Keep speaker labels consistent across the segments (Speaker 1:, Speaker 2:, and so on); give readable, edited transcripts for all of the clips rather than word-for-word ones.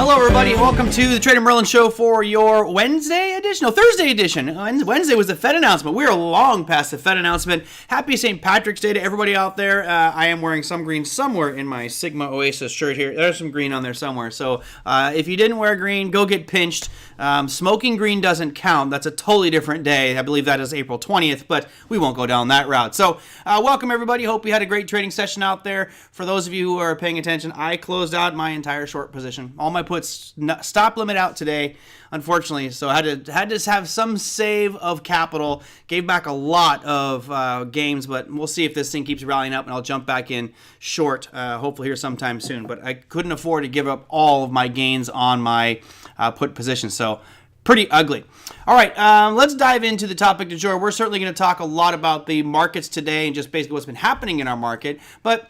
Speaker 1: Hello, everybody. Welcome to the TraderMerlin show for your Wednesday edition. No, Thursday edition. Wednesday was the Fed announcement. We are long past the Fed announcement. Happy St. Patrick's Day to everybody out there. I am wearing some green somewhere in my Sigma Oasis shirt here. There's some green on there somewhere. So if you didn't wear green, go get pinched. Smoking green doesn't count. That's a totally different day. I believe that is April 20th, but we won't go down that route. So welcome, everybody. Hope you had a great trading session out there. For those of you who are paying attention, I closed out my entire short position. All my puts stop limit out today, unfortunately. So I had to have some save of capital. Gave back a lot of games, but we'll see if this thing keeps rallying up, and I'll jump back in short, hopefully here sometime soon. But I couldn't afford to give up all of my gains on my put position. So pretty ugly. All right, let's dive into the topic du jour. We're certainly going to talk a lot about the markets today and just basically what's been happening in our market. But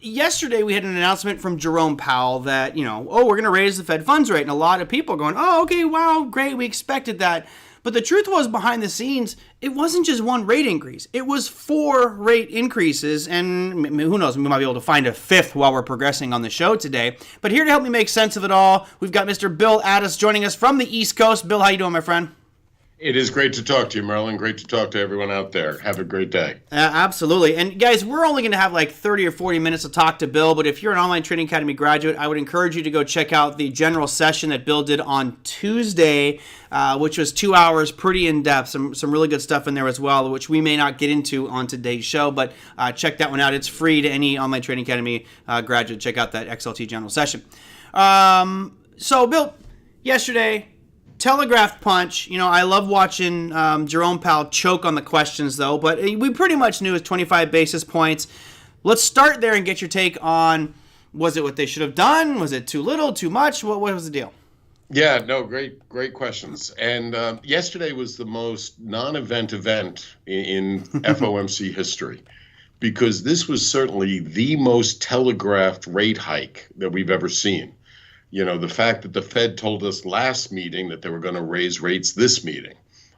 Speaker 1: yesterday we had an announcement from Jerome Powell that, we're going to raise the Fed funds rate. And a lot of people are going, oh, okay, wow, great, we expected that. But the truth was, behind the scenes, it wasn't just one rate increase. It was 4 rate increases, and who knows, we might be able to find a 5th while we're progressing on the show today. But here to help me make sense of it all, we've got Mr. Bill Addiss joining us from the East Coast. Bill, how you doing, my friend?
Speaker 2: It is great to talk to you, Merlin. Great to talk to everyone out there. Have a great day.
Speaker 1: Absolutely. And guys, we're only going to have like 30 or 40 minutes to talk to Bill, but if you're an Online Trading Academy graduate, I would encourage you to go check out the general session that Bill did on Tuesday, which was 2 hours, pretty in-depth. Some really good stuff in there as well, which we may not get into on today's show, but check that one out. It's free to any Online Trading Academy graduate. Check out that XLT general session. So, Bill, yesterday, telegraphed punch. I love watching Jerome Powell choke on the questions, though, but we pretty much knew it was 25 basis points. Let's start there and get your take on, was it what they should have done? Was it too little, too much? What was the deal?
Speaker 2: Yeah, no, great questions. And yesterday was the most non-event event in FOMC history, because this was certainly the most telegraphed rate hike that we've ever seen. The fact that the Fed told us last meeting that they were going to raise rates this meeting.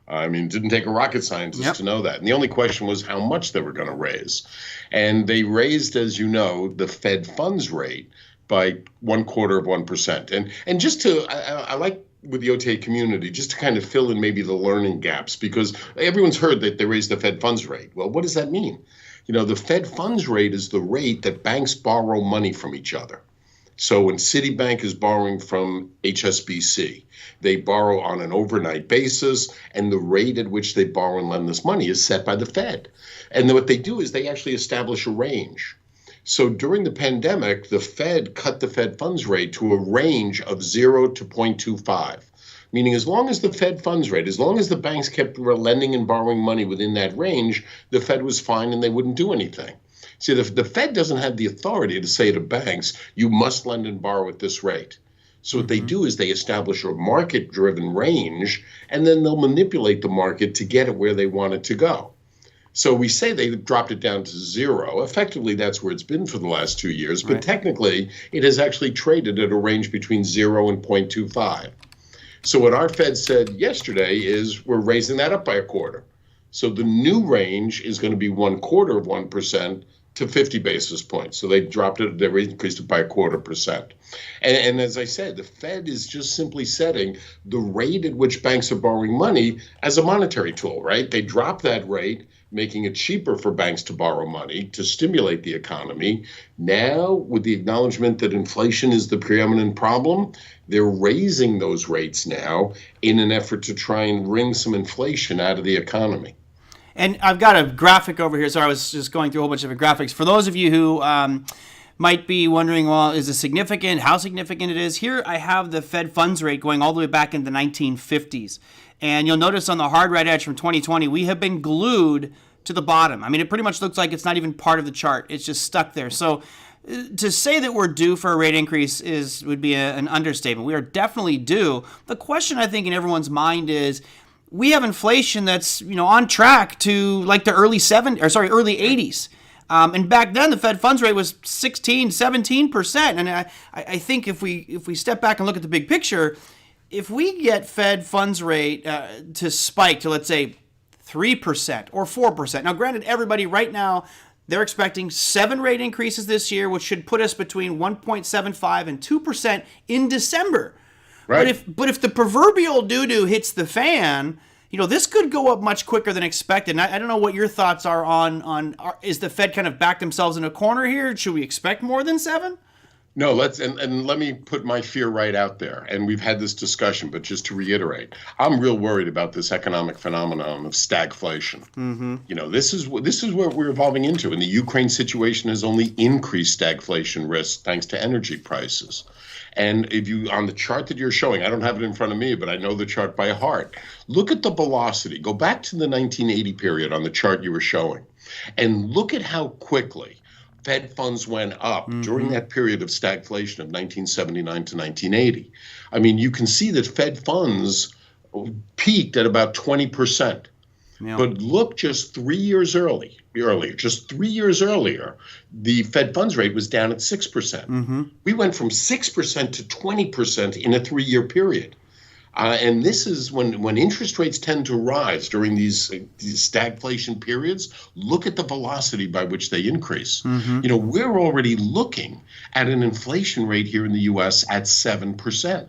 Speaker 2: It didn't take a rocket scientist to know that. And the only question was how much they were going to raise. And they raised, as you know, the Fed funds rate by 0.25%. And just to, I like with the OTA community, just to kind of fill in maybe the learning gaps, because everyone's heard that they raised the Fed funds rate. Well, what does that mean? The Fed funds rate is the rate that banks borrow money from each other. So when Citibank is borrowing from HSBC, they borrow on an overnight basis, and the rate at which they borrow and lend this money is set by the Fed. And then what they do is they actually establish a range. So during the pandemic, the Fed cut the Fed funds rate to a range of 0 to 0.25, meaning as long as the Fed funds rate, as long as the banks kept lending and borrowing money within that range, the Fed was fine and they wouldn't do anything. See, the Fed doesn't have the authority to say to banks, you must lend and borrow at this rate. So what they do is they establish a market-driven range, and then they'll manipulate the market to get it where they want it to go. So we say they dropped it down to 0. Effectively, that's where it's been for the last 2 years, but technically, it has actually traded at a range between 0 and 0.25. So what our Fed said yesterday is we're raising that up by a quarter. So the new range is going to be 0.25% to 50 basis points. So they dropped it, they increased it by 0.25%. And as I said, the Fed is just simply setting the rate at which banks are borrowing money as a monetary tool, right? They drop that rate, making it cheaper for banks to borrow money to stimulate the economy. Now, with the acknowledgement that inflation is the preeminent problem, they're raising those rates now in an effort to try and wring some inflation out of the economy.
Speaker 1: And I've got a graphic over here, so I was just going through a whole bunch of graphics. For those of you who might be wondering, well, is it significant? How significant it is? Here I have the Fed funds rate going all the way back into the 1950s. And you'll notice on the hard right edge from 2020, we have been glued to the bottom. It pretty much looks like it's not even part of the chart. It's just stuck there. So to say that we're due for a rate increase would be an understatement. We are definitely due. The question I think in everyone's mind is, we have inflation that's on track to like the early 80s. And back then the Fed funds rate was 16-17%. And I think if we step back and look at the big picture, if we get Fed funds rate to spike to, let's say, 3% or 4%. Now, granted, everybody right now, They're expecting 7 rate increases this year, which should put us between 1.75 and 2% in December.
Speaker 2: Right.
Speaker 1: But if the proverbial doo-doo hits the fan, this could go up much quicker than expected. And I don't know what your thoughts are on is the Fed kind of backed themselves in a corner here? Should we expect more than 7?
Speaker 2: No, and let me put my fear right out there. And we've had this discussion, but just to reiterate, I'm real worried about this economic phenomenon of stagflation. Mm-hmm. This is what we're evolving into, and the Ukraine situation has only increased stagflation risk thanks to energy prices. And if you, on the chart that you're showing, I don't have it in front of me, but I know the chart by heart. Look at the velocity. Go back to the 1980 period on the chart you were showing, and look at how quickly Fed funds went up during that period of stagflation of 1979 to 1980. I mean, you can see that Fed funds peaked at about 20%. Yeah. But look, just 3 years earlier, the Fed funds rate was down at 6%. Mm-hmm. We went from 6% to 20% in a 3-year period. And this is when interest rates tend to rise during these stagflation periods. Look at the velocity by which they increase. Mm-hmm. We're already looking at an inflation rate here in the U.S. at 7%.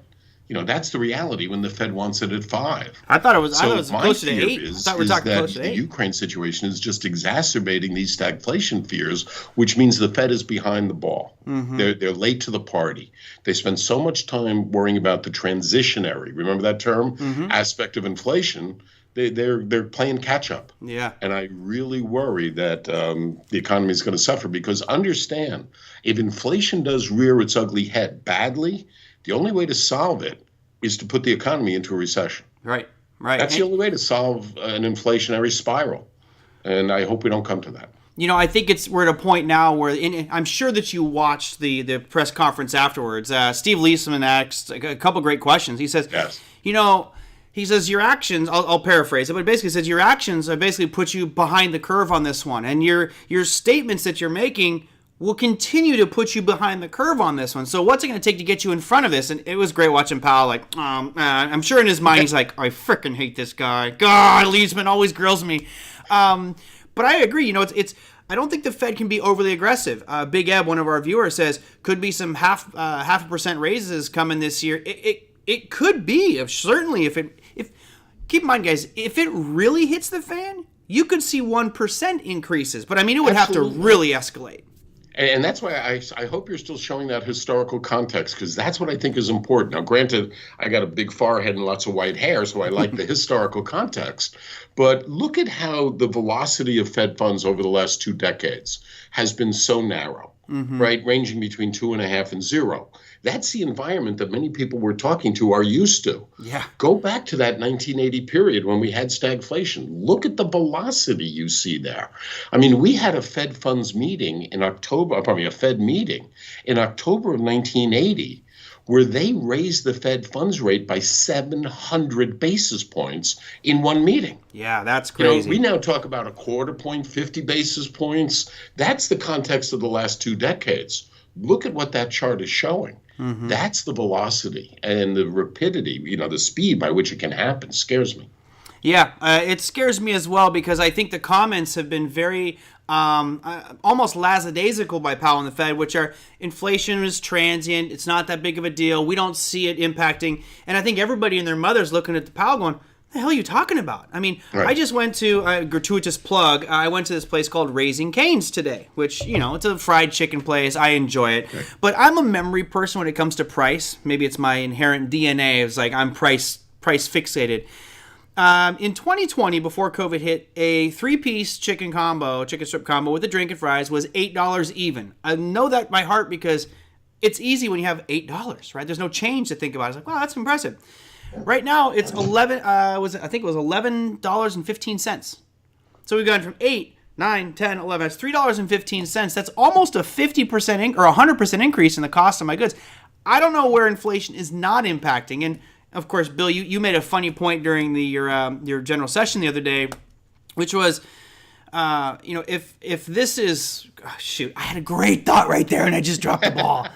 Speaker 2: That's the reality when the Fed wants it at 5%.
Speaker 1: I thought it was close to 8%. I thought we were talking close to 8%.
Speaker 2: The Ukraine situation is just exacerbating these stagflation fears, which means the Fed is behind the ball. Mm-hmm. They're late to the party. They spend so much time worrying about the transitionary, remember that term, aspect of inflation. They're playing catch up. Yeah. And I really worry that the economy is going to suffer, because understand, if inflation does rear its ugly head badly, the only way to solve it is to put the economy into a recession. Right. That's the only way to solve an inflationary spiral. And I hope we don't come to that.
Speaker 1: I think we're at a point now where, I'm sure that you watched the press conference afterwards. Steve Leisman asked a couple great questions. He says, yes. He says, your actions, I'll paraphrase it, but basically says your actions basically put you behind the curve on this one. And your statements that you're making will continue to put you behind the curve on this one. So what's it going to take to get you in front of this? And it was great watching Powell. I'm sure in his mind he's like, I freaking hate this guy. God, Leisman always grills me. But I agree. I don't think the Fed can be overly aggressive. Big Eb, one of our viewers, says could be some half a percent raises coming this year. It could be, certainly if keep in mind, guys, if it really hits the fan, you could see 1% increases. But it would have to really escalate.
Speaker 2: And that's why I hope you're still showing that historical context, because that's what I think is important. Now, granted, I got a big forehead and lots of white hair, so I like the historical context. But look at how the velocity of Fed funds over the last 2 decades has been so narrow, right? Ranging between 2.5 and 0. That's the environment that many people we're talking to are used to. Yeah. Go back to that 1980 period when we had stagflation. Look at the velocity you see there. We had a Fed funds meeting in October, a Fed meeting in October of 1980, where they raised the Fed funds rate by 700 basis points in one meeting.
Speaker 1: Yeah, that's crazy.
Speaker 2: We now talk about a quarter point, 50 basis points. That's the context of the last 2 decades. Look at what that chart is showing. Mm-hmm. That's the velocity and the rapidity, the speed by which it can happen scares me.
Speaker 1: Yeah, it scares me as well, because I think the comments have been very almost lackadaisical by Powell and the Fed, which are inflation is transient. It's not that big of a deal. We don't see it impacting. And I think everybody and their mother's looking at the Powell going, the hell are you talking about? Right. I just went to a gratuitous plug. I went to this place called Raising Cane's today, which, it's a fried chicken place. I enjoy it. Okay. But I'm a memory person when it comes to price. Maybe it's my inherent DNA. It's like I'm price fixated. In 2020, before COVID hit, a 3-piece chicken strip combo with a drink and fries was $8 even. I know that by heart because it's easy when you have $8, right? There's no change to think about. It's like, wow, that's impressive. Right now, it's $11.15. So we've gone from 8, 9, 10, 11. That's $3.15. That's almost a 50% or 100% increase in the cost of my goods. I don't know where inflation is not impacting. And of course, Bill, you made a funny point during your general session the other day, which was, if this is, I had a great thought right there and I just dropped the ball.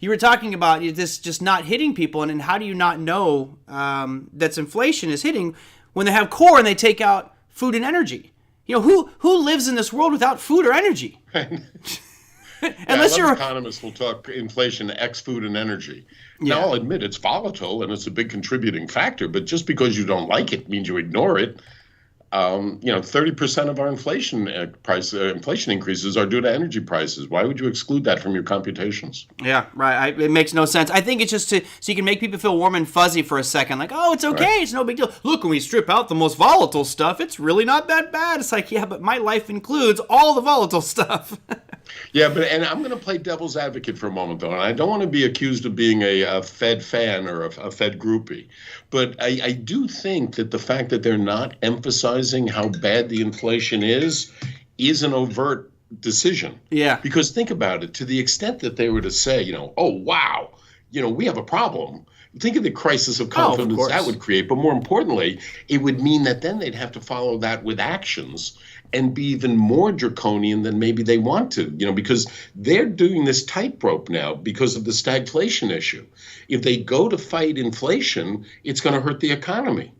Speaker 1: You were talking about this just not hitting people, and how do you not know that inflation is hitting when they have core and they take out food and energy? who lives in this world without food or energy? Unless you're
Speaker 2: economists will talk inflation, X food and energy.
Speaker 1: Yeah.
Speaker 2: Now I'll admit it's volatile and it's a big contributing factor, but just because you don't like it means you ignore it. 30% of our inflation increases are due to energy prices. Why would you exclude that from your computations?
Speaker 1: Yeah, right. It makes no sense. I think it's just so you can make people feel warm and fuzzy for a second. Like, oh, it's okay. Right. It's no big deal. Look, when we strip out the most volatile stuff, it's really not that bad. It's like, yeah, but my life includes all the volatile stuff.
Speaker 2: Yeah, and I'm going to play devil's advocate for a moment, though, and I don't want to be accused of being a Fed fan or a Fed groupie, but I do think that the fact that they're not emphasizing how bad the inflation is an overt decision.
Speaker 1: Yeah.
Speaker 2: Because think about it, to the extent that they were to say, oh, wow, we have a problem. Think of the crisis of confidence that would create. But more importantly, it would mean that then they'd have to follow that with actions and be even more draconian than maybe they want to, because they're doing this tightrope now because of the stagflation issue. If they go to fight inflation, it's going to hurt the economy.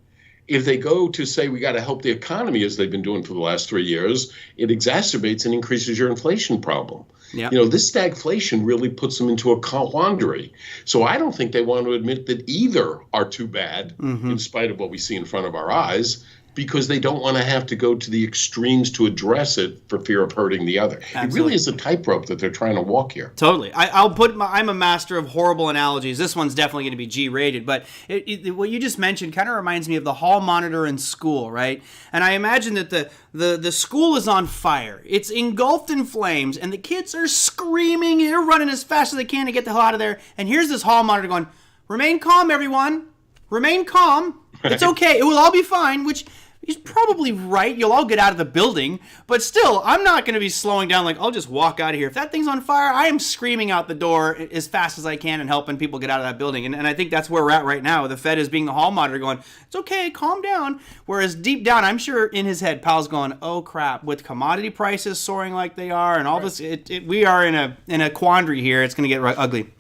Speaker 2: If they go to say we got to help the economy, as they've been doing for the last 3 years, it exacerbates and increases your inflation problem.
Speaker 1: Yeah.
Speaker 2: This stagflation really puts them into a quandary. So I don't think they want to admit that either are too bad, in spite of what we see in front of our eyes, because they don't want to have to go to the extremes to address it for fear of hurting the other. Absolutely. It really is a tightrope that they're trying to walk here.
Speaker 1: Totally. I'm a master of horrible analogies. This one's definitely going to be G-rated, but what you just mentioned kind of reminds me of the hall monitor in school, right? And I imagine that the school is on fire. It's engulfed in flames, and the kids are screaming. They're running as fast as they can to get the hell out of there. And here's this hall monitor going, "Remain calm, everyone. Remain calm. It's okay. It will all be fine," which he's probably right. You'll all get out of the building. But still, I'm not going to be slowing down like, I'll just walk out of here. If that thing's on fire, I am screaming out the door as fast as I can and helping people get out of that building. And I think that's where we're at right now. The Fed is being the hall monitor going, it's okay, calm down. Whereas deep down, I'm sure in his head, Powell's going, oh crap, with commodity prices soaring like they are and all this, we are in a quandary here. It's going to get ugly.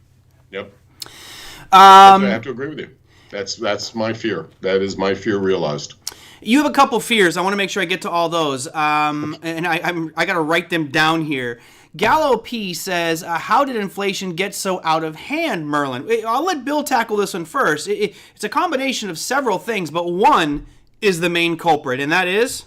Speaker 2: Yep. I have to agree with you. That's my fear. That is my fear realized.
Speaker 1: You have a couple fears. I want to make sure I get to all those. And I got to write them down here. Gallo P says, how did inflation get so out of hand, Merlin? I'll let Bill tackle this one first. It's a combination of several things, but one is the main culprit, and that is?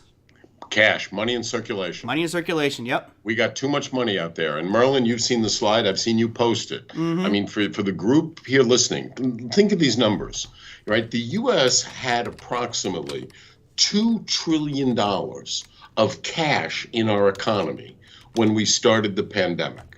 Speaker 2: Cash, money in circulation.
Speaker 1: Money in circulation, yep.
Speaker 2: We got too much money out there. And Merlin, you've seen the slide. I've seen you post it. I mean, for the group here listening, think of these numbers, right? The U.S. had approximately $2 trillion of cash in our economy when we started the pandemic,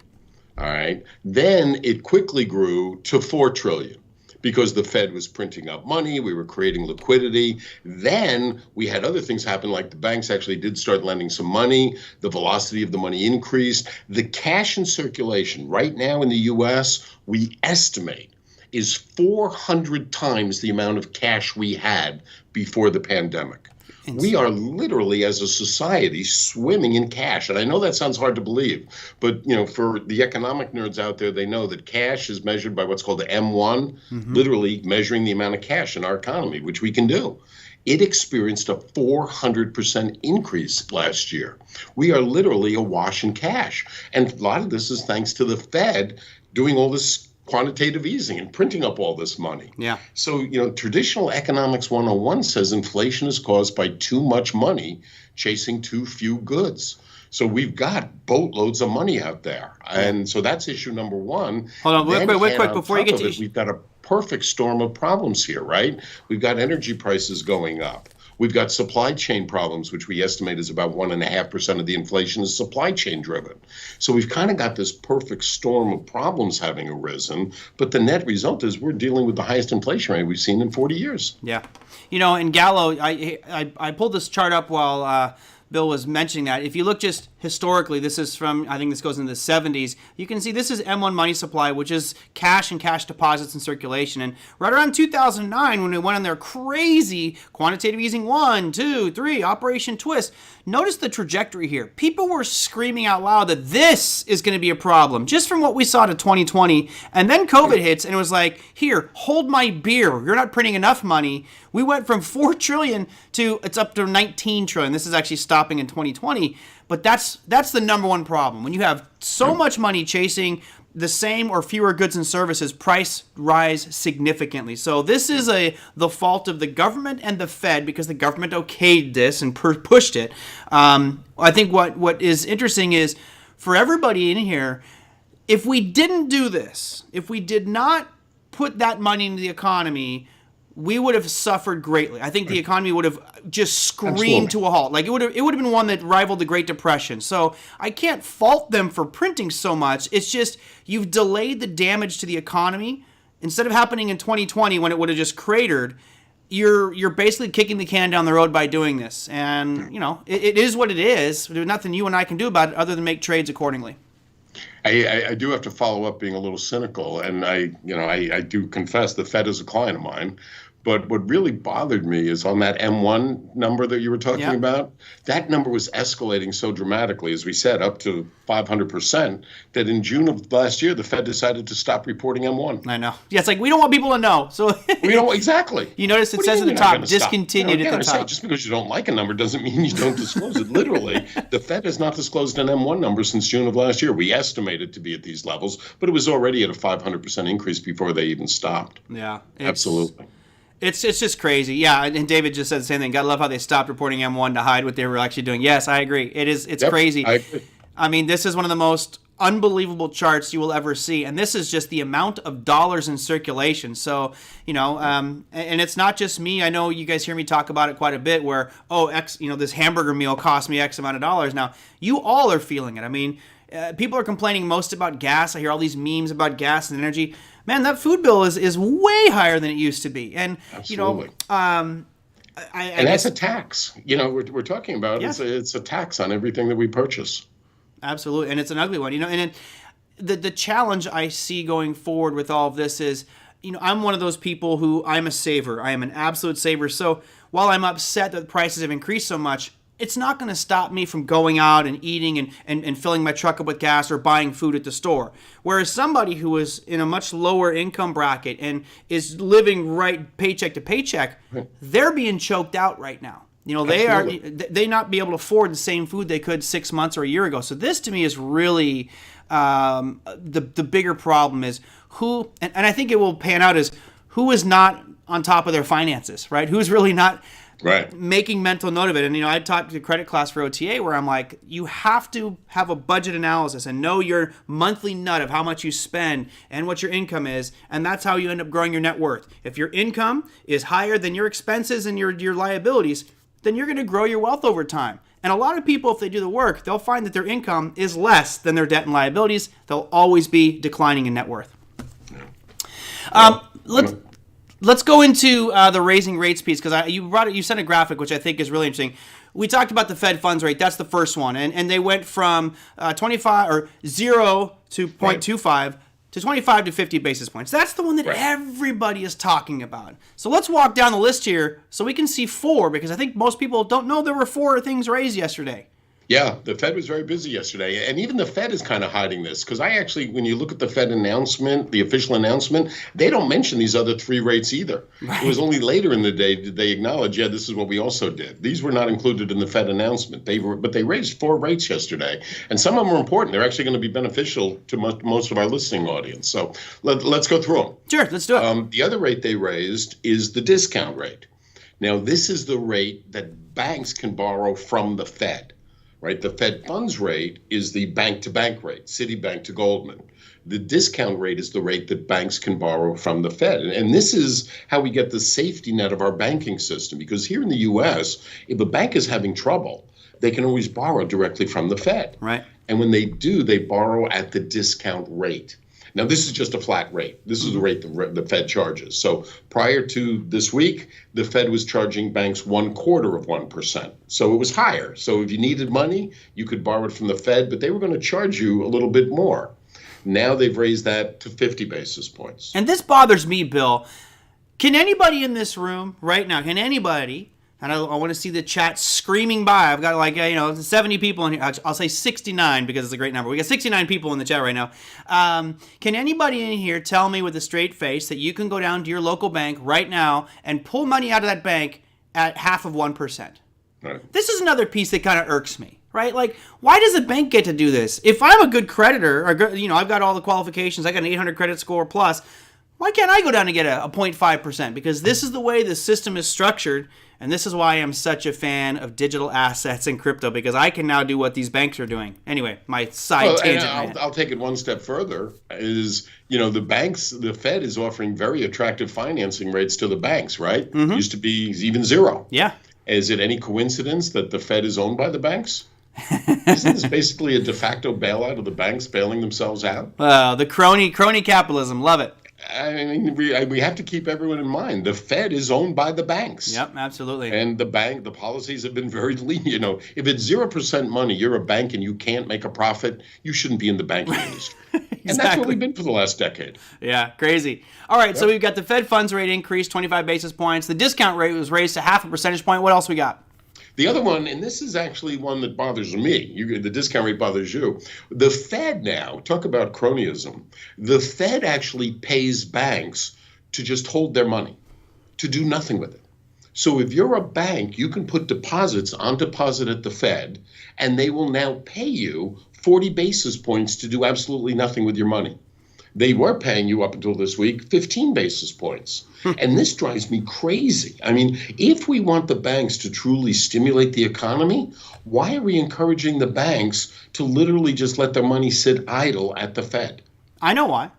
Speaker 2: all right? Then it quickly grew to $4 trillion. Because the Fed was printing up money, we were creating liquidity. Then we had other things happen, like the banks actually did start lending some money. The velocity of the money increased. The cash in circulation right now in the U.S., we estimate, is 400 times the amount of cash we had before the pandemic. We are literally, as a society, swimming in cash. And I know that sounds hard to believe, but for the economic nerds out there, they know that cash is measured by what's called the M1, literally measuring the amount of cash in our economy, which we can do. It experienced a 400% increase last year. We are literally awash in cash. And a lot of this is thanks to the Fed doing all this quantitative easing and printing up all this money.
Speaker 1: Yeah.
Speaker 2: So, traditional economics 101 says inflation is caused by too much money chasing too few goods. So we've got boatloads of money out there. And so that's issue number one.
Speaker 1: Hold on, wait, quick, before you get to
Speaker 2: we've got a perfect storm of problems here, right? We've got energy prices going up. We've got supply chain problems, which we estimate is about 1.5% of the inflation is supply chain driven. So we've kind of got this perfect storm of problems having arisen, but the net result is we're dealing with the highest inflation rate we've seen in 40 years.
Speaker 1: Yeah. In Gallo, I pulled this chart up while Bill was mentioning that. If you look just historically, this is from, I think this goes into the 70s, you can see this is M1 money supply, which is cash and cash deposits in circulation. And right around 2009, when we went on their crazy quantitative easing 1, 2, 3, Operation Twist, notice the trajectory here. People were screaming out loud that this is going to be a problem, just from what we saw to 2020. And then COVID hits, and it was like, here, hold my beer. You're not printing enough money. We went from $4 trillion to, it's up to $19 trillion. This is actually stopped stopping in 2020. But that's the number one problem. When you have so much money chasing the same or fewer goods and services, price rise significantly. So this is the fault of the government and the Fed, because the government okayed this and pushed it. I think what is interesting is, for everybody in here, if we didn't do this, if we did not put that money into the economy, we would have suffered greatly. I think the economy would have just screamed to a halt. Like it would have been one that rivaled the Great Depression. So I can't fault them for printing so much. It's just you've delayed the damage to the economy. Instead of happening in 2020 when it would have just cratered, you're basically kicking the can down the road by doing this. And it is what it is. There's nothing you and I can do about it other than make trades accordingly.
Speaker 2: I do have to follow up being a little cynical, and I do confess the Fed is a client of mine. But what really bothered me is on that M1 number that you were talking about, that number was escalating so dramatically, as we said, up to 500%, that in June of last year, the Fed decided to stop reporting M1.
Speaker 1: I know. Yeah, it's like we don't want people to know. So
Speaker 2: we don't exactly.
Speaker 1: You notice it says at the top, discontinued at the top.
Speaker 2: Just because you don't like a number doesn't mean you don't disclose it. Literally, the Fed has not disclosed an M1 number since June of last year. We estimated to be at these levels, but it was already at a 500% increase before they even stopped.
Speaker 1: Yeah.
Speaker 2: Absolutely.
Speaker 1: It's just crazy. Yeah, and David just said the same thing. Gotta love how they stopped reporting M1 to hide what they were actually doing. Yes, I agree. It's crazy.
Speaker 2: I agree.
Speaker 1: I mean, this is one of the most unbelievable charts you will ever see, and this is just the amount of dollars in circulation. So, and it's not just me. I know you guys hear me talk about it quite a bit where, this hamburger meal cost me X amount of dollars. Now, you all are feeling it. I mean, people are complaining most about gas. I hear all these memes about gas and energy. Man, that food bill is way higher than it used to be. And,
Speaker 2: Absolutely.
Speaker 1: And
Speaker 2: that's a tax. We're talking about it's a tax on everything that we purchase.
Speaker 1: Absolutely. And it's an ugly one. And the challenge I see going forward with all of this is, I'm one of those people who I'm a saver. I am an absolute saver. So while I'm upset that prices have increased so much, it's not going to stop me from going out and eating and filling my truck up with gas or buying food at the store. Whereas somebody who is in a much lower income bracket and is living right paycheck to paycheck, they're being choked out right now. They not be able to afford the same food they could 6 months or a year ago. So this to me is really the bigger problem is who, and I think it will pan out as who is not on top of their finances, right? Who's really not making mental note of it. And, I taught the credit class for OTA where I'm like, you have to have a budget analysis and know your monthly nut of how much you spend and what your income is. And that's how you end up growing your net worth. If your income is higher than your expenses and your liabilities, then you're going to grow your wealth over time. And a lot of people, if they do the work, they'll find that their income is less than their debt and liabilities. They'll always be declining in net worth. Let's go into the raising rates piece, because you sent a graphic which I think is really interesting. We talked about the Fed funds rate. That's the first one, and they went from 25 or 0 to 0.25 to 25 to 50 basis points. That's the one that everybody is talking about. So let's walk down the list here so we can see 4, because I think most people don't know there were 4 things raised yesterday.
Speaker 2: Yeah, the Fed was very busy yesterday. And even the Fed is kind of hiding this, because when you look at the Fed announcement, the official announcement, they don't mention these other 3 rates either. Right. It was only later in the day did they acknowledge, this is what we also did. These were not included in the Fed announcement. But they raised 4 rates yesterday. And some of them are important. They're actually going to be beneficial to most of our listening audience. So let's go through them.
Speaker 1: Sure, let's do it.
Speaker 2: The other rate they raised is the discount rate. Now, this is the rate that banks can borrow from the Fed. Right, the Fed funds rate is the bank-to-bank rate, Citibank to Goldman. The discount rate is the rate that banks can borrow from the Fed. And this is how we get the safety net of our banking system. Because here in the U.S., if a bank is having trouble, they can always borrow directly from the Fed.
Speaker 1: Right.
Speaker 2: And when they do, they borrow at the discount rate. Now, this is just a flat rate. This is the rate the Fed charges. So prior to this week, the Fed was charging banks 0.25%. So it was higher. So if you needed money, you could borrow it from the Fed, but they were going to charge you a little bit more. Now they've raised that to 50 basis points.
Speaker 1: And this bothers me, Bill. Can anybody in this room right now, and I want to see the chat screaming by. I've got 70 people in here. I'll say 69 because it's a great number. We got 69 people in the chat right now. Can anybody in here tell me with a straight face that you can go down to your local bank right now and pull money out of that bank at 0.5%?
Speaker 2: Right.
Speaker 1: This is another piece that kind of irks me, right? Like, why does a bank get to do this? If I'm a good creditor, or I've got all the qualifications, I got an 800 credit score plus, why can't I go down and get a 0.5%? Because this is the way the system is structured, and this is why I'm such a fan of digital assets and crypto, because I can now do what these banks are doing. Anyway, my side tangent.
Speaker 2: I'll take it one step further. The banks, the Fed is offering very attractive financing rates to the banks, right?
Speaker 1: Mm-hmm.
Speaker 2: Used to be even zero.
Speaker 1: Yeah.
Speaker 2: Is it any coincidence that the Fed is owned by the banks? Isn't this basically a de facto bailout of the banks bailing themselves out?
Speaker 1: The crony capitalism. Love it.
Speaker 2: I mean, we have to keep everyone in mind. The Fed is owned by the banks.
Speaker 1: Yep, absolutely.
Speaker 2: And the policies have been very lenient. If it's 0% money, you're a bank and you can't make a profit, you shouldn't be in the banking industry.
Speaker 1: Exactly.
Speaker 2: And that's what we've been for the last decade.
Speaker 1: Yeah, crazy. All right, so we've got the Fed funds rate increase 25 basis points. The discount rate was raised to 0.5 percentage point. What else we got?
Speaker 2: The other one, and this is actually one that bothers me, the discount rate bothers you. The Fed now, talk about cronyism, the Fed actually pays banks to just hold their money, to do nothing with it. So if you're a bank, you can put deposits on deposit at the Fed, and they will now pay you 40 basis points to do absolutely nothing with your money. They were paying you up until this week 15 basis points. And this drives me crazy. I mean, if we want the banks to truly stimulate the economy, why are we encouraging the banks to literally just let their money sit idle at the Fed?
Speaker 1: I know why.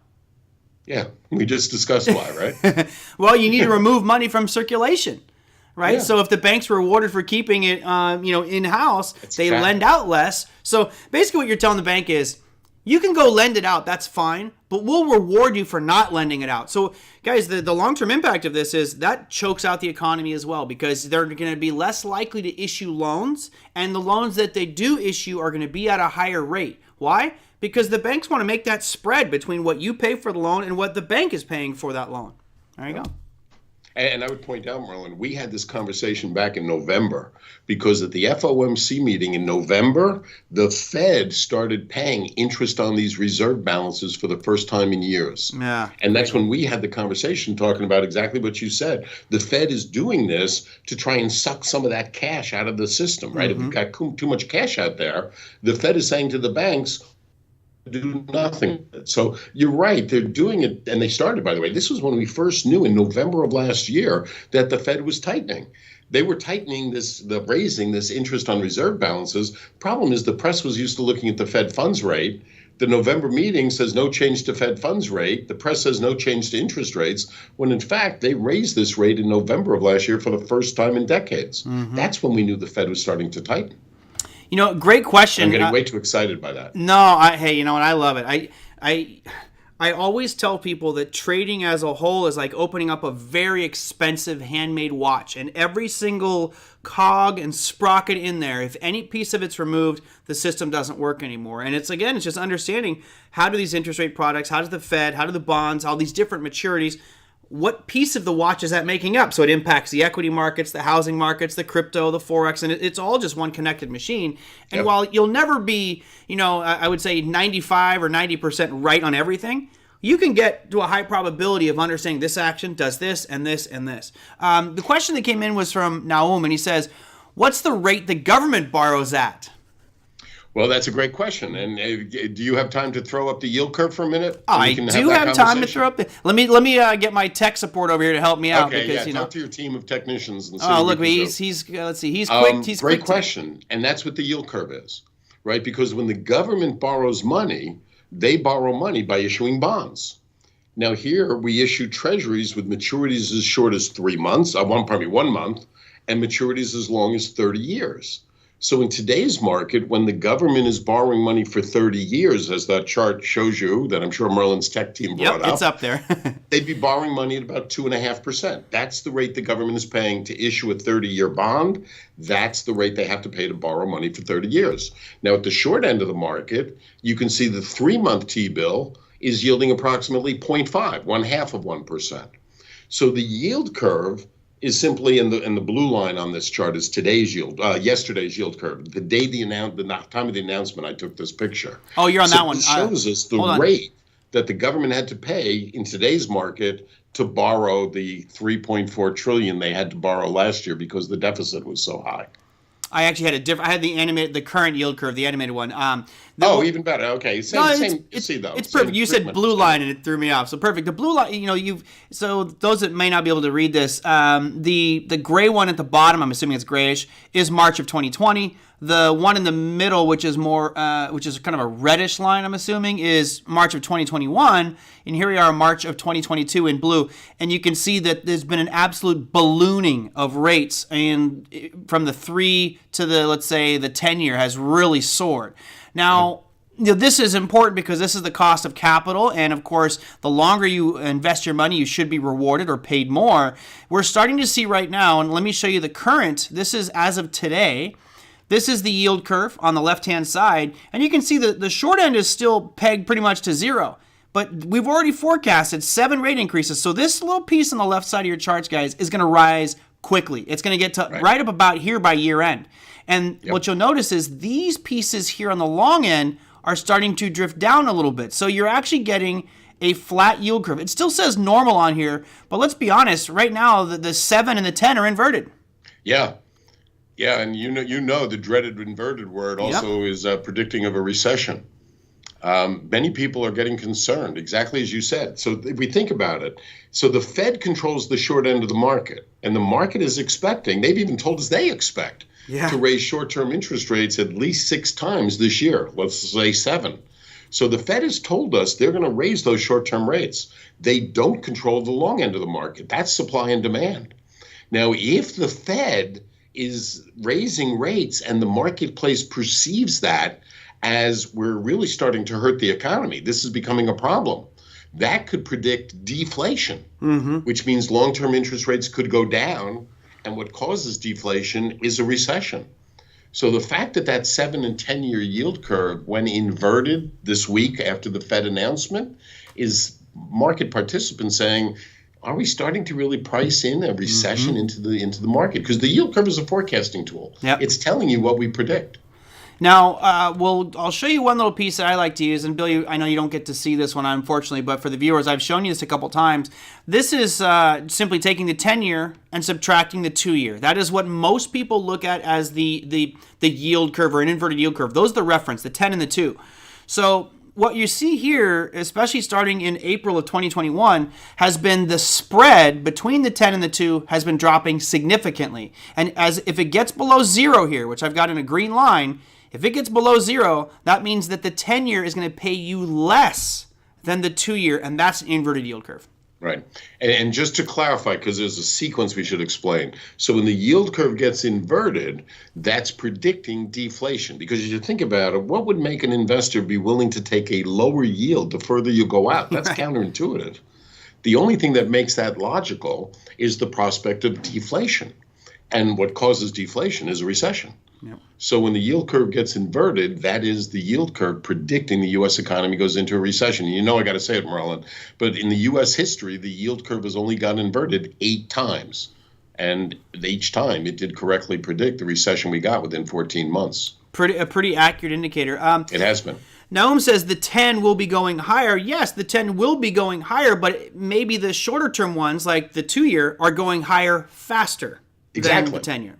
Speaker 2: Yeah, we just discussed why, right?
Speaker 1: Well, you need to remove money from circulation, right?
Speaker 2: Yeah.
Speaker 1: So if the bank's rewarded for keeping it, in-house, they lend out less. So basically what you're telling the bank is, you can go lend it out, that's fine, but we'll reward you for not lending it out. So, guys, the long-term impact of this is that chokes out the economy as well, because they're going to be less likely to issue loans, and the loans that they do issue are going to be at a higher rate. Why? Because the banks want to make that spread between what you pay for the loan and what the bank is paying for that loan. There you go.
Speaker 2: And I would point out, Merlin, we had this conversation back in November because at the FOMC meeting in November, the Fed started paying interest on these reserve balances for the first time in years.
Speaker 1: Yeah.
Speaker 2: And that's when we had the conversation talking about exactly what you said. The Fed is doing this to try and suck some of that cash out of the system, right? Mm-hmm. If you've got too much cash out there, the Fed is saying to the banks, do nothing. So you're right. They're doing it. And they started, by the way, this was when we first knew in November of last year that the Fed was tightening. They were tightening raising this interest on reserve balances. Problem is the press was used to looking at the Fed funds rate. The November meeting says no change to Fed funds rate. The press says no change to interest rates, when in fact they raised this rate in November of last year for the first time in decades. Mm-hmm. That's when we knew the Fed was starting to tighten.
Speaker 1: Great question.
Speaker 2: I'm getting way too excited by that.
Speaker 1: No, I love it. I always tell people that trading as a whole is like opening up a very expensive handmade watch, and every single cog and sprocket in there, if any piece of it's removed, the system doesn't work anymore. And it's just understanding, how do these interest rate products, how does the Fed, how do the bonds, all these different maturities, what piece of the watch is that making up? So it impacts the equity markets, the housing markets, the crypto, the Forex, and it's all just one connected machine. And while you'll never be, I would say 95 or 90% right on everything, you can get to a high probability of understanding this action does this and this and this. The question that came in was from Naum, and he says, what's the rate the government borrows at?
Speaker 2: Well, that's a great question. And do you have time to throw up the yield curve for a minute?
Speaker 1: I do have time to throw up the. Let me get my tech support over here to help me out.
Speaker 2: Okay,
Speaker 1: because,
Speaker 2: talk to your team of technicians and see.
Speaker 1: Oh, look, he's let's see, he's quick. He's
Speaker 2: great
Speaker 1: quick
Speaker 2: question, and that's what the yield curve is, right? Because when the government borrows money, they borrow money by issuing bonds. Now here we issue treasuries with maturities as short as 3 months, 1 month, and maturities as long as 30 years. So in today's market, when the government is borrowing money for 30 years, as that chart shows you, that I'm sure Merlin's tech team brought up.
Speaker 1: It's up there.
Speaker 2: They'd be borrowing money at about 2.5%. That's the rate the government is paying to issue a 30-year bond. That's the rate they have to pay to borrow money for 30 years. Now, at the short end of the market, you can see the 3-month T-bill is yielding approximately 0.5, 1/2%. So the yield curve is simply in the blue line on this chart is yesterday's yield curve. The time of the announcement, I took this picture.
Speaker 1: Oh, you're on that one.
Speaker 2: It shows us the rate that the government had to pay in today's market to borrow the $3.4 trillion they had to borrow last year because the deficit was so high.
Speaker 1: I actually had a different. I had the current yield curve, the animated one.
Speaker 2: Even better. Okay, same.
Speaker 1: It's perfect. You said blue line, and it threw me off. So perfect. The blue line, So those that may not be able to read this, the gray one at the bottom, I'm assuming it's grayish, is March of 2020. The one in the middle, which is which is kind of a reddish line, I'm assuming, is March of 2021. And here we are, March of 2022 in blue. And you can see that there's been an absolute ballooning of rates, and from the 3 to let's say, the 10-year has really soared. Now, this is important because this is the cost of capital, and of course, the longer you invest your money, you should be rewarded or paid more. We're starting to see right now, and let me show you the current. This is as of today. This is the yield curve on the left-hand side, and you can see that the short end is still pegged pretty much to 0. But we've already forecasted 7 rate increases, so this little piece on the left side of your charts, guys, is going to rise quickly. It's going to get to right up about here by year end. And what you'll notice is these pieces here on the long end are starting to drift down a little bit. So you're actually getting a flat yield curve. It still says normal on here, but let's be honest, right now the 7 and the 10 are inverted.
Speaker 2: Yeah. Yeah, and you know the dreaded inverted word also is predicting of a recession. Many people are getting concerned, exactly as you said. So if we think about it, so the Fed controls the short end of the market, and the market is expecting, they've even told us they expect to raise short-term interest rates at least 6 times this year, let's say 7. So the Fed has told us they're going to raise those short-term rates. They don't control the long end of the market. That's supply and demand. Now, if the Fed is raising rates and the marketplace perceives that as we're really starting to hurt the economy, this is becoming a problem, that could predict deflation, which means long-term interest rates could go down, and what causes deflation is a recession. So the fact that that 7 and 10-year yield curve, when inverted this week after the Fed announcement, is market participants saying, are we starting to really price in a recession into the market? Because the yield curve is a forecasting tool. It's telling you what we predict.
Speaker 1: Now, I'll show you one little piece that I like to use. And Bill, I know you don't get to see this one, unfortunately, but for the viewers, I've shown you this a couple times. This is simply taking the 10-year and subtracting the 2-year. That is what most people look at as the yield curve, or an inverted yield curve. Those are the reference, the 10 and the 2. So what you see here, especially starting in April of 2021, has been the spread between the 10 and the 2 has been dropping significantly. And if it gets below 0 here, which I've got in a green line, if it gets below 0, that means that the 10-year is going to pay you less than the 2-year, and that's an inverted yield curve.
Speaker 2: Right. And just to clarify, because there's a sequence we should explain. So when the yield curve gets inverted, that's predicting deflation. Because if you think about it, what would make an investor be willing to take a lower yield the further you go out? That's counterintuitive. The only thing that makes that logical is the prospect of deflation. And what causes deflation is a recession. Yep. So when the yield curve gets inverted, that is the yield curve predicting the U.S. economy goes into a recession. And you know I got to say it, Merlin, but in the U.S. history, the yield curve has only got inverted 8 times. And each time it did correctly predict the recession we got within 14 months.
Speaker 1: A pretty accurate indicator.
Speaker 2: It has been.
Speaker 1: Naum says the 10 will be going higher. Yes, the 10 will be going higher, but maybe the shorter term ones, like the 2-year, are going higher faster than the 10-year.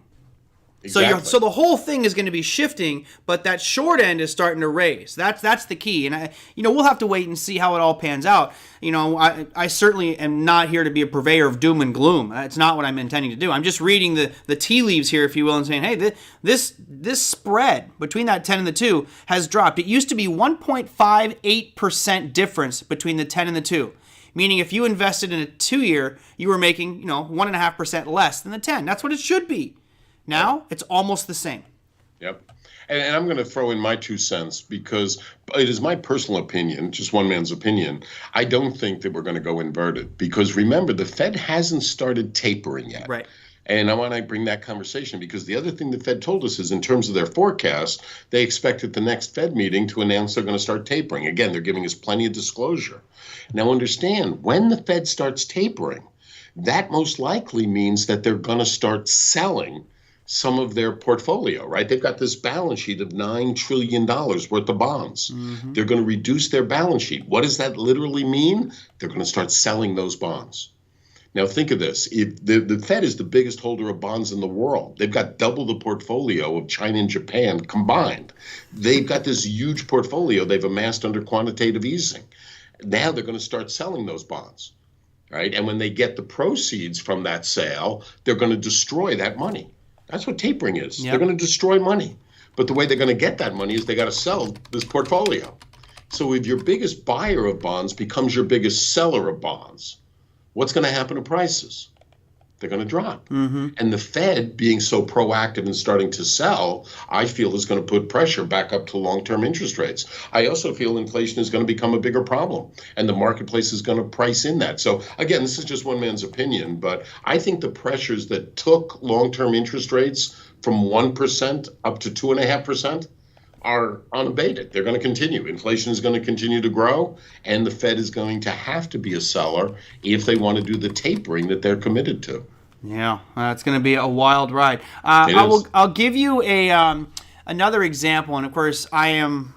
Speaker 2: Exactly.
Speaker 1: So the whole thing is going to be shifting, but that short end is starting to raise. That's the key, and we'll have to wait and see how it all pans out. I certainly am not here to be a purveyor of doom and gloom. That's not what I'm intending to do. I'm just reading the tea leaves here, if you will, and saying, hey, this spread between that 10 and the 2 has dropped. It used to be 1.58% difference between the 10 and the 2. Meaning if you invested in a 2-year, you were making 1.5% less than the 10. That's what it should be. Now, it's almost the same.
Speaker 2: Yep. And I'm going to throw in my 2 cents because it is my personal opinion, just one man's opinion. I don't think that we're going to go inverted because remember, the Fed hasn't started tapering yet.
Speaker 1: Right.
Speaker 2: And I want to bring that conversation because the other thing the Fed told us is in terms of their forecast, they expect at the next Fed meeting to announce they're going to start tapering. Again, they're giving us plenty of disclosure. Now, understand, when the Fed starts tapering, that most likely means that they're going to start selling some of their portfolio, right? They've got this balance sheet of $9 trillion worth of bonds. They're going to reduce their balance sheet. What does that literally mean? They're going to start selling those bonds. Now think of this. If the Fed is the biggest holder of bonds in the world. They've got double the portfolio of China and Japan combined. They've got this huge portfolio they've amassed under quantitative easing. Now they're going to start selling those bonds, right? And when they get the proceeds from that sale, they're going to destroy that money. That's what tapering is.
Speaker 1: Yep.
Speaker 2: They're going to destroy money. But the way they're going to get that money is they got to sell this portfolio. So if your biggest buyer of bonds becomes your biggest seller of bonds, what's going to happen to prices? They're going to drop. And the Fed being so proactive and starting to sell, I feel is going to put pressure back up to long-term interest rates. I also feel inflation is going to become a bigger problem, and the marketplace is going to price in that. So again, this is just one man's opinion, but I think the pressures that took long-term interest rates from 1% up to 2.5% are unabated. They're going to continue. Inflation is going to continue to grow, and the Fed is going to have to be a seller if they want to do the tapering that they're committed to.
Speaker 1: Yeah, it's going to be a wild ride. I'll give you another example, and of course I'm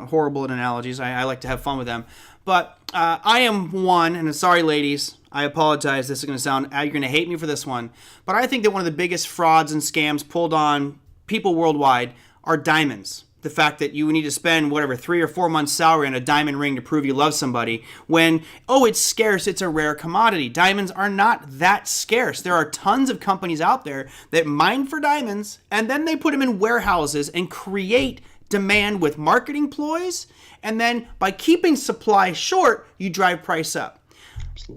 Speaker 1: horrible at analogies. I like to have fun with them, but I am one, and sorry, ladies, I apologize. This is going to sound, you're going to hate me for this one, but I think that one of the biggest frauds and scams pulled on people worldwide are diamonds. The fact that you need to spend 3 or 4 months salary on a diamond ring to prove you love somebody when, it's scarce, it's a rare commodity. Diamonds are not that scarce. There are tons of companies out there that mine for diamonds and then they put them in warehouses and create demand with marketing ploys. And then by keeping supply short, you drive price up.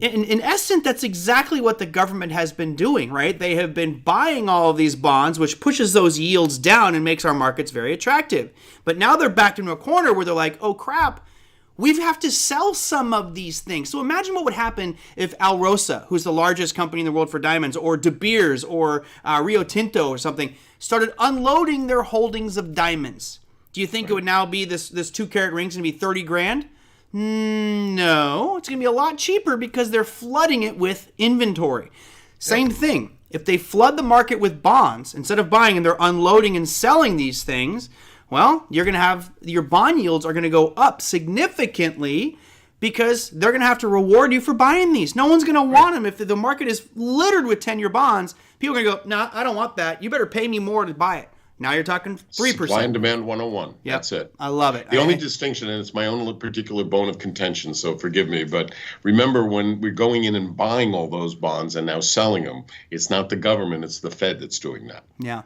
Speaker 1: In essence, that's exactly what the government has been doing, right? They have been buying all of these bonds, which pushes those yields down and makes our markets very attractive. But now they're backed into a corner where they're like, oh crap, we have to sell some of these things. So imagine what would happen if Alrosa, who's the largest company in the world for diamonds, or De Beers, or Rio Tinto or something, started unloading their holdings of diamonds. Do you think it would now be this 2-carat ring's going to be 30 grand? No, it's going to be a lot cheaper because they're flooding it with inventory. Same thing. If they flood the market with bonds, instead of buying and they're unloading and selling these things, well, you're going to have your bond yields are going to go up significantly because they're going to have to reward you for buying these. No one's going to want them. If the market is littered with 10-year bonds, people are going to go, nah, I don't want that. You better pay me more to buy it. Now you're talking 3%.
Speaker 2: Supply and demand 101. Yep. That's it.
Speaker 1: I love it.
Speaker 2: The only distinction, and it's my own particular bone of contention, so forgive me, but remember when we're going in and buying all those bonds and now selling them, it's not the government, it's the Fed that's doing that.
Speaker 1: Yeah,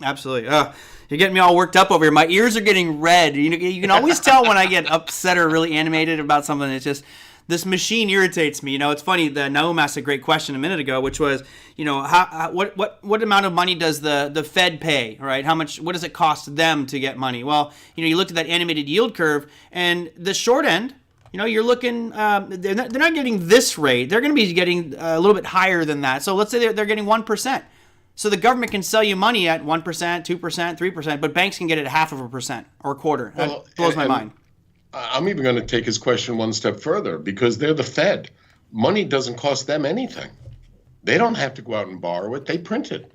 Speaker 1: absolutely. You're getting me all worked up over here. My ears are getting red. You can always tell when I get upset or really animated about something. It's just, this machine irritates me. It's funny that Naum asked a great question a minute ago, which was, what amount of money does the Fed pay, right? What does it cost them to get money? Well, you looked at that animated yield curve, and the short end, you're looking, they're not getting this rate. They're going to be getting a little bit higher than that. So let's say they're getting 1%. So the government can sell you money at 1%, 2%, 3%, but banks can get it at 0.5% or a quarter. That blows my mind.
Speaker 2: I'm even going to take his question one step further because they're the Fed. Money doesn't cost them anything. They don't have to go out and borrow it. They print it.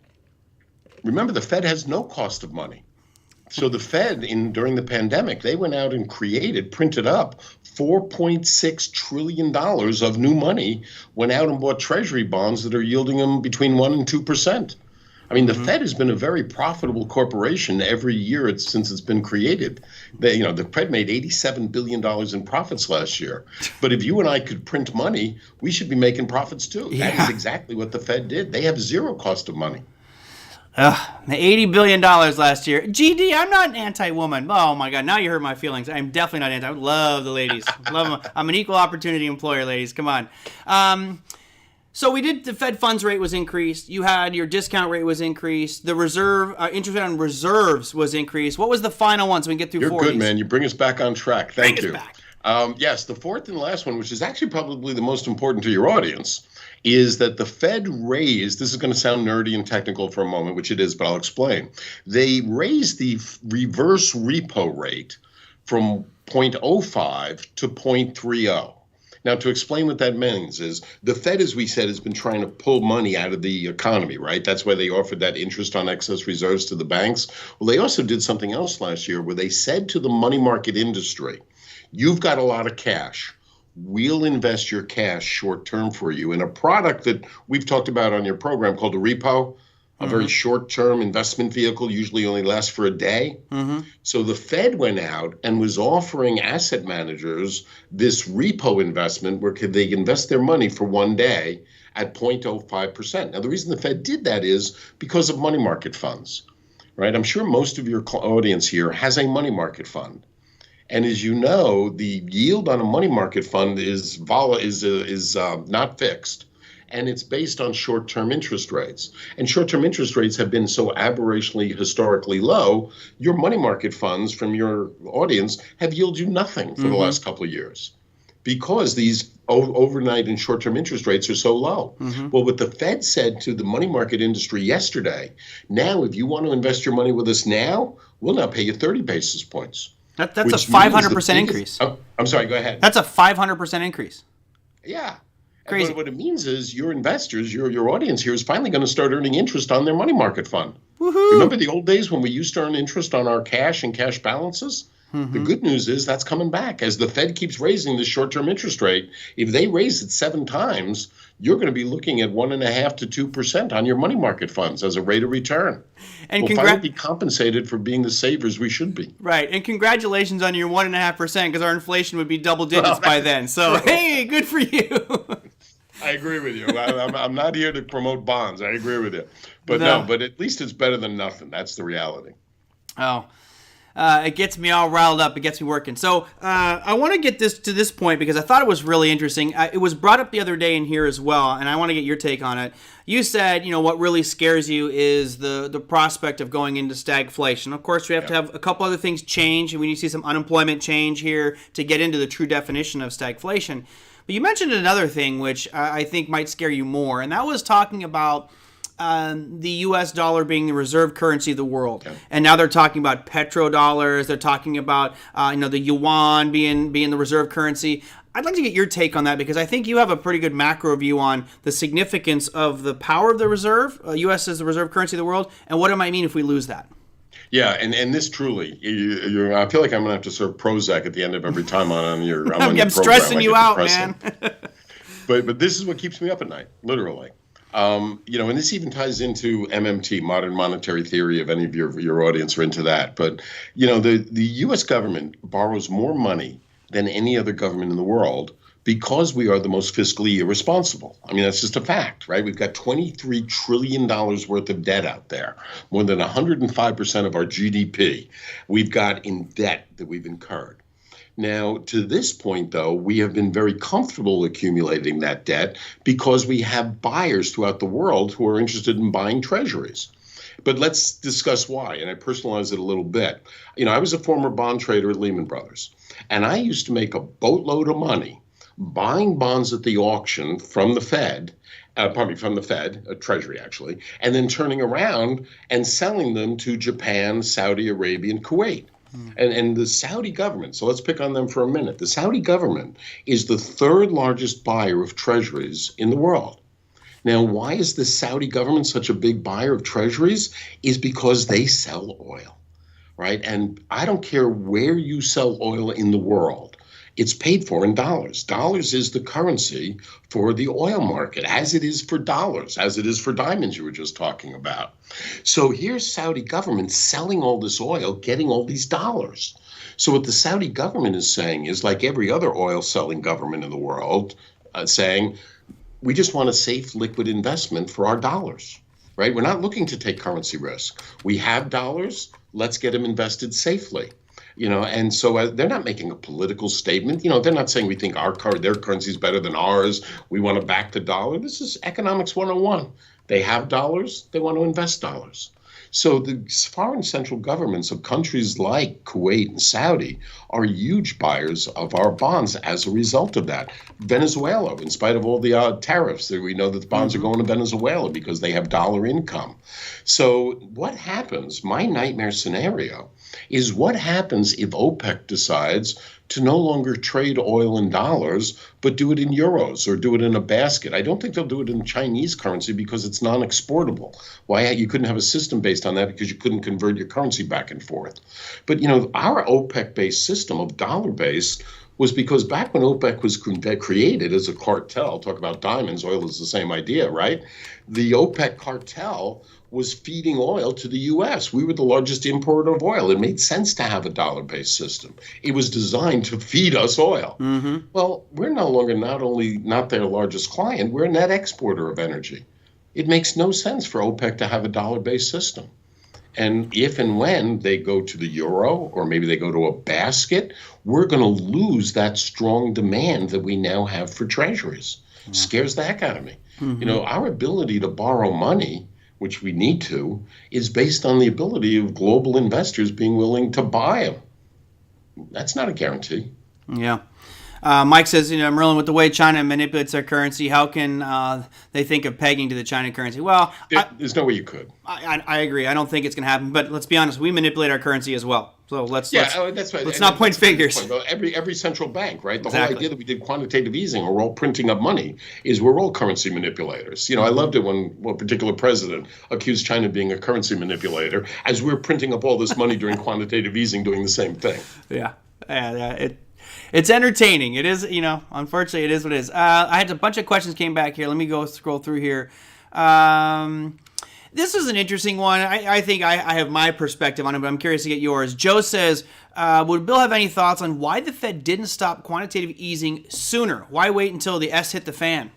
Speaker 2: Remember, the Fed has no cost of money. So the Fed, during the pandemic, they went out and printed up $4.6 trillion of new money, went out and bought treasury bonds that are yielding them between 1% and 2%. I mean, the Fed has been a very profitable corporation every year since it's been created. The Fed made $87 billion in profits last year. But if you and I could print money, we should be making profits too. Yeah. That is exactly what the Fed did. They have zero cost of money.
Speaker 1: $80 billion last year. GD, I'm not an anti-woman. Oh my God, now you hurt my feelings. I'm definitely not anti. I love the ladies. Love them. I'm an equal opportunity employer, ladies. Come on. So the Fed funds rate was increased. You had your discount rate was increased. The reserve interest rate on reserves was increased. What was the final one so we can get through 40s?
Speaker 2: You're good, man. You bring us back on track. Thank you. Yes, the fourth and last one, which is actually probably the most important to your audience, is that the Fed raised, this is going to sound nerdy and technical for a moment, which it is, but I'll explain. They raised the reverse repo rate from 0.05 to 0.30. Now, to explain what that means is the Fed, as we said, has been trying to pull money out of the economy, right? That's why they offered that interest on excess reserves to the banks. Well, they also did something else last year where they said to the money market industry, you've got a lot of cash. we'll invest your cash short term for you in a product that we've talked about on your program called a repo, a very short term investment vehicle, usually only lasts for a day. So the Fed went out and was offering asset managers this repo investment where they invest their money for one day at 0.05%. Now, the reason the Fed did that is because of money market funds, right? I'm sure most of your audience here has a money market fund. And as you know, the yield on a money market fund is not fixed. And it's based on short-term interest rates. And short-term interest rates have been so aberrationally historically low, your money market funds from your audience have yielded you nothing for the last couple of years because these overnight and short-term interest rates are so low. Well, what the Fed said to the money market industry yesterday, now if you want to invest your money with us now, we'll now pay you 30 basis points.
Speaker 1: That's a 500% increase.
Speaker 2: I'm sorry, go ahead.
Speaker 1: That's a 500% increase.
Speaker 2: Yeah.
Speaker 1: Crazy.
Speaker 2: But what it means is your investors, your audience here is finally going to start earning interest on their money market fund.
Speaker 1: Woohoo.
Speaker 2: Remember the old days when we used to earn interest on our cash and cash balances? The good news is that's coming back. As the Fed keeps raising the short-term interest rate, if they raise it 7 times, you're going to be looking at 1.5% to 2% on your money market funds as a rate of return.
Speaker 1: And
Speaker 2: we'll finally be compensated for being the savers we should be.
Speaker 1: Right, and congratulations on your 1.5% because our inflation would be double digits by then. So, hey, good for you.
Speaker 2: I agree with you. I'm not here to promote bonds. I agree with you. But no, but at least it's better than nothing. That's the reality.
Speaker 1: Oh, it gets me all riled up. It gets me working. So I want to get this to this point because I thought it was really interesting. It was brought up the other day in here as well, and I want to get your take on it. You said, what really scares you is the prospect of going into stagflation. Of course, we have to have a couple other things change, and we need to see some unemployment change here to get into the true definition of stagflation. But you mentioned another thing which I think might scare you more, and that was talking about the U.S. dollar being the reserve currency of the world. Okay. And now they're talking about petrodollars. They're talking about the yuan being the reserve currency. I'd like to get your take on that because I think you have a pretty good macro view on the significance of the power of the reserve, U.S. as the reserve currency of the world, and what it might mean if we lose that.
Speaker 2: Yeah, and this truly, I feel like I'm going to have to serve Prozac at the end of every time I'm your program.
Speaker 1: I'm stressing you out, man.
Speaker 2: But this is what keeps me up at night, literally. And this even ties into MMT, modern monetary theory, if any of your audience are into that. But, the U.S. government borrows more money than any other government in the world because we are the most fiscally irresponsible. I mean, that's just a fact, right? We've got $23 trillion worth of debt out there, more than 105% of our GDP we've got in debt that we've incurred. Now, to this point, though, we have been very comfortable accumulating that debt because we have buyers throughout the world who are interested in buying treasuries. But let's discuss why, and I personalize it a little bit. I was a former bond trader at Lehman Brothers, and I used to make a boatload of money buying bonds at the auction from the Fed, Treasury actually, and then turning around and selling them to Japan, Saudi Arabia, and Kuwait. And the Saudi government, so let's pick on them for a minute. The Saudi government is the 3rd largest buyer of treasuries in the world. Now, why is the Saudi government such a big buyer of treasuries? Is because they sell oil, right? And I don't care where you sell oil in the world. It's paid for in dollars. Dollars is the currency for the oil market, as it is for dollars, as it is for diamonds you were just talking about. So here's Saudi government selling all this oil, getting all these dollars. So what the Saudi government is saying is, like every other oil selling government in the world, saying, we just want a safe, liquid investment for our dollars, right? We're not looking to take currency risk. We have dollars, let's get them invested safely. And so they're not making a political statement. They're not saying we think their currency is better than ours. We want to back the dollar. This is economics 101. They have dollars. They want to invest dollars. So the foreign central governments of countries like Kuwait and Saudi are huge buyers of our bonds as a result of that. Venezuela, in spite of all the tariffs, we know that the bonds are going to Venezuela because they have dollar income. So what happens, my nightmare scenario, is what happens if OPEC decides to no longer trade oil in dollars, but do it in euros or do it in a basket. I don't think they'll do it in Chinese currency because it's non-exportable. Why? You couldn't have a system based on that because you couldn't convert your currency back and forth. But, our OPEC-based system of dollar-based was because back when OPEC was created as a cartel, talk about diamonds, oil is the same idea, right? The OPEC cartel was feeding oil to the U.S. We were the largest importer of oil. It made sense to have a dollar-based system. It was designed to feed us oil. Mm-hmm. Well, we're no longer not their largest client, we're a net exporter of energy. It makes no sense for OPEC to have a dollar-based system. And if and when they go to the euro, or maybe they go to a basket, we're going to lose that strong demand that we now have for treasuries. Yeah. Scares the heck out of me. Mm-hmm. Our ability to borrow money, which we need to, is based on the ability of global investors being willing to buy them. That's not a guarantee.
Speaker 1: Yeah. Mike says, Merlin, with the way China manipulates their currency, how can they think of pegging to the China currency? Well,
Speaker 2: there's no way you could.
Speaker 1: I agree. I don't think it's going to happen. But let's be honest, we manipulate our currency as well. So that's right.
Speaker 2: Let's
Speaker 1: not point fingers.
Speaker 2: Well, every central bank, right? The whole idea that we did quantitative easing, or we're all printing up money, is we're all currency manipulators. I loved it when a particular president accused China of being a currency manipulator, as we're printing up all this money during quantitative easing, doing the same thing.
Speaker 1: Yeah. It's entertaining. It is, unfortunately, it is what it is. I had a bunch of questions came back here. Let me go scroll through here. This is an interesting one. I think I have my perspective on it, but I'm curious to get yours. Joe says, would Bill have any thoughts on why the Fed didn't stop quantitative easing sooner? Why wait until the S hit the fan?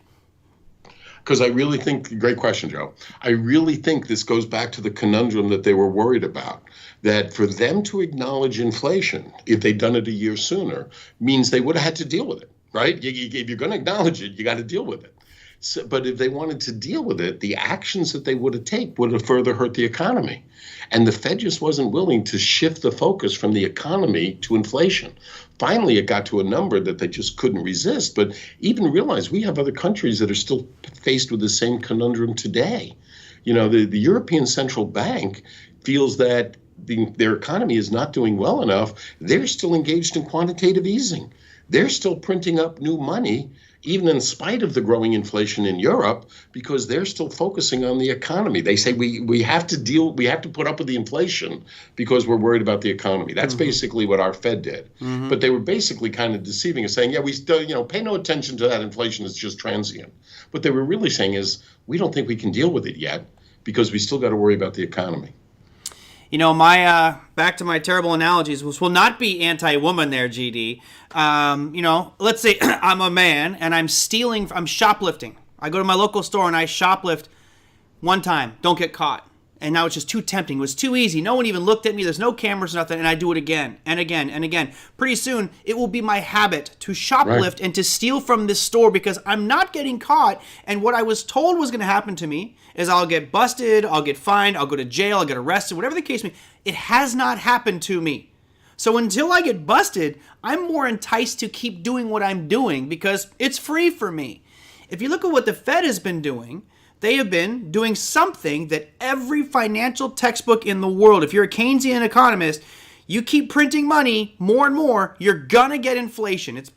Speaker 2: Because I really think, great question, Joe. I really think this goes back to the conundrum that they were worried about, that for them to acknowledge inflation, if they'd done it a year sooner, means they would have had to deal with it, right? If you're going to acknowledge it, you got to deal with it. So, but if they wanted to deal with it, the actions that they would have taken would have further hurt the economy. And the Fed just wasn't willing to shift the focus from the economy to inflation. Finally, it got to a number that they just couldn't resist. But even realize we have other countries that are still faced with the same conundrum today. The European Central Bank feels that their economy is not doing well enough. They're still engaged in quantitative easing. They're still printing up new money, even in spite of the growing inflation in Europe, because they're still focusing on the economy. They say we have to put up with the inflation because we're worried about the economy. That's basically what our Fed did. Mm-hmm. But they were basically kind of deceiving us, saying, yeah, we still, pay no attention to that inflation, it's just transient. What they were really saying is, we don't think we can deal with it yet because we still got to worry about the economy.
Speaker 1: My back to my terrible analogies, which will not be anti-woman there, GD. Let's say I'm a man and I'm shoplifting. I go to my local store and I shoplift one time, don't get caught. And now it's just too tempting. It was too easy. No one even looked at me. There's no cameras, nothing. And I do it again and again and again. Pretty soon, it will be my habit to shoplift and to steal from this store because I'm not getting caught. And what I was told was going to happen to me is I'll get busted, I'll get fined, I'll go to jail, I'll get arrested, whatever the case may be. It has not happened to me. So until I get busted, I'm more enticed to keep doing what I'm doing because it's free for me. If you look at what the Fed has been doing, they have been doing something that every financial textbook in the world, if you're a Keynesian economist, you keep printing money more and more, you're gonna get inflation. It's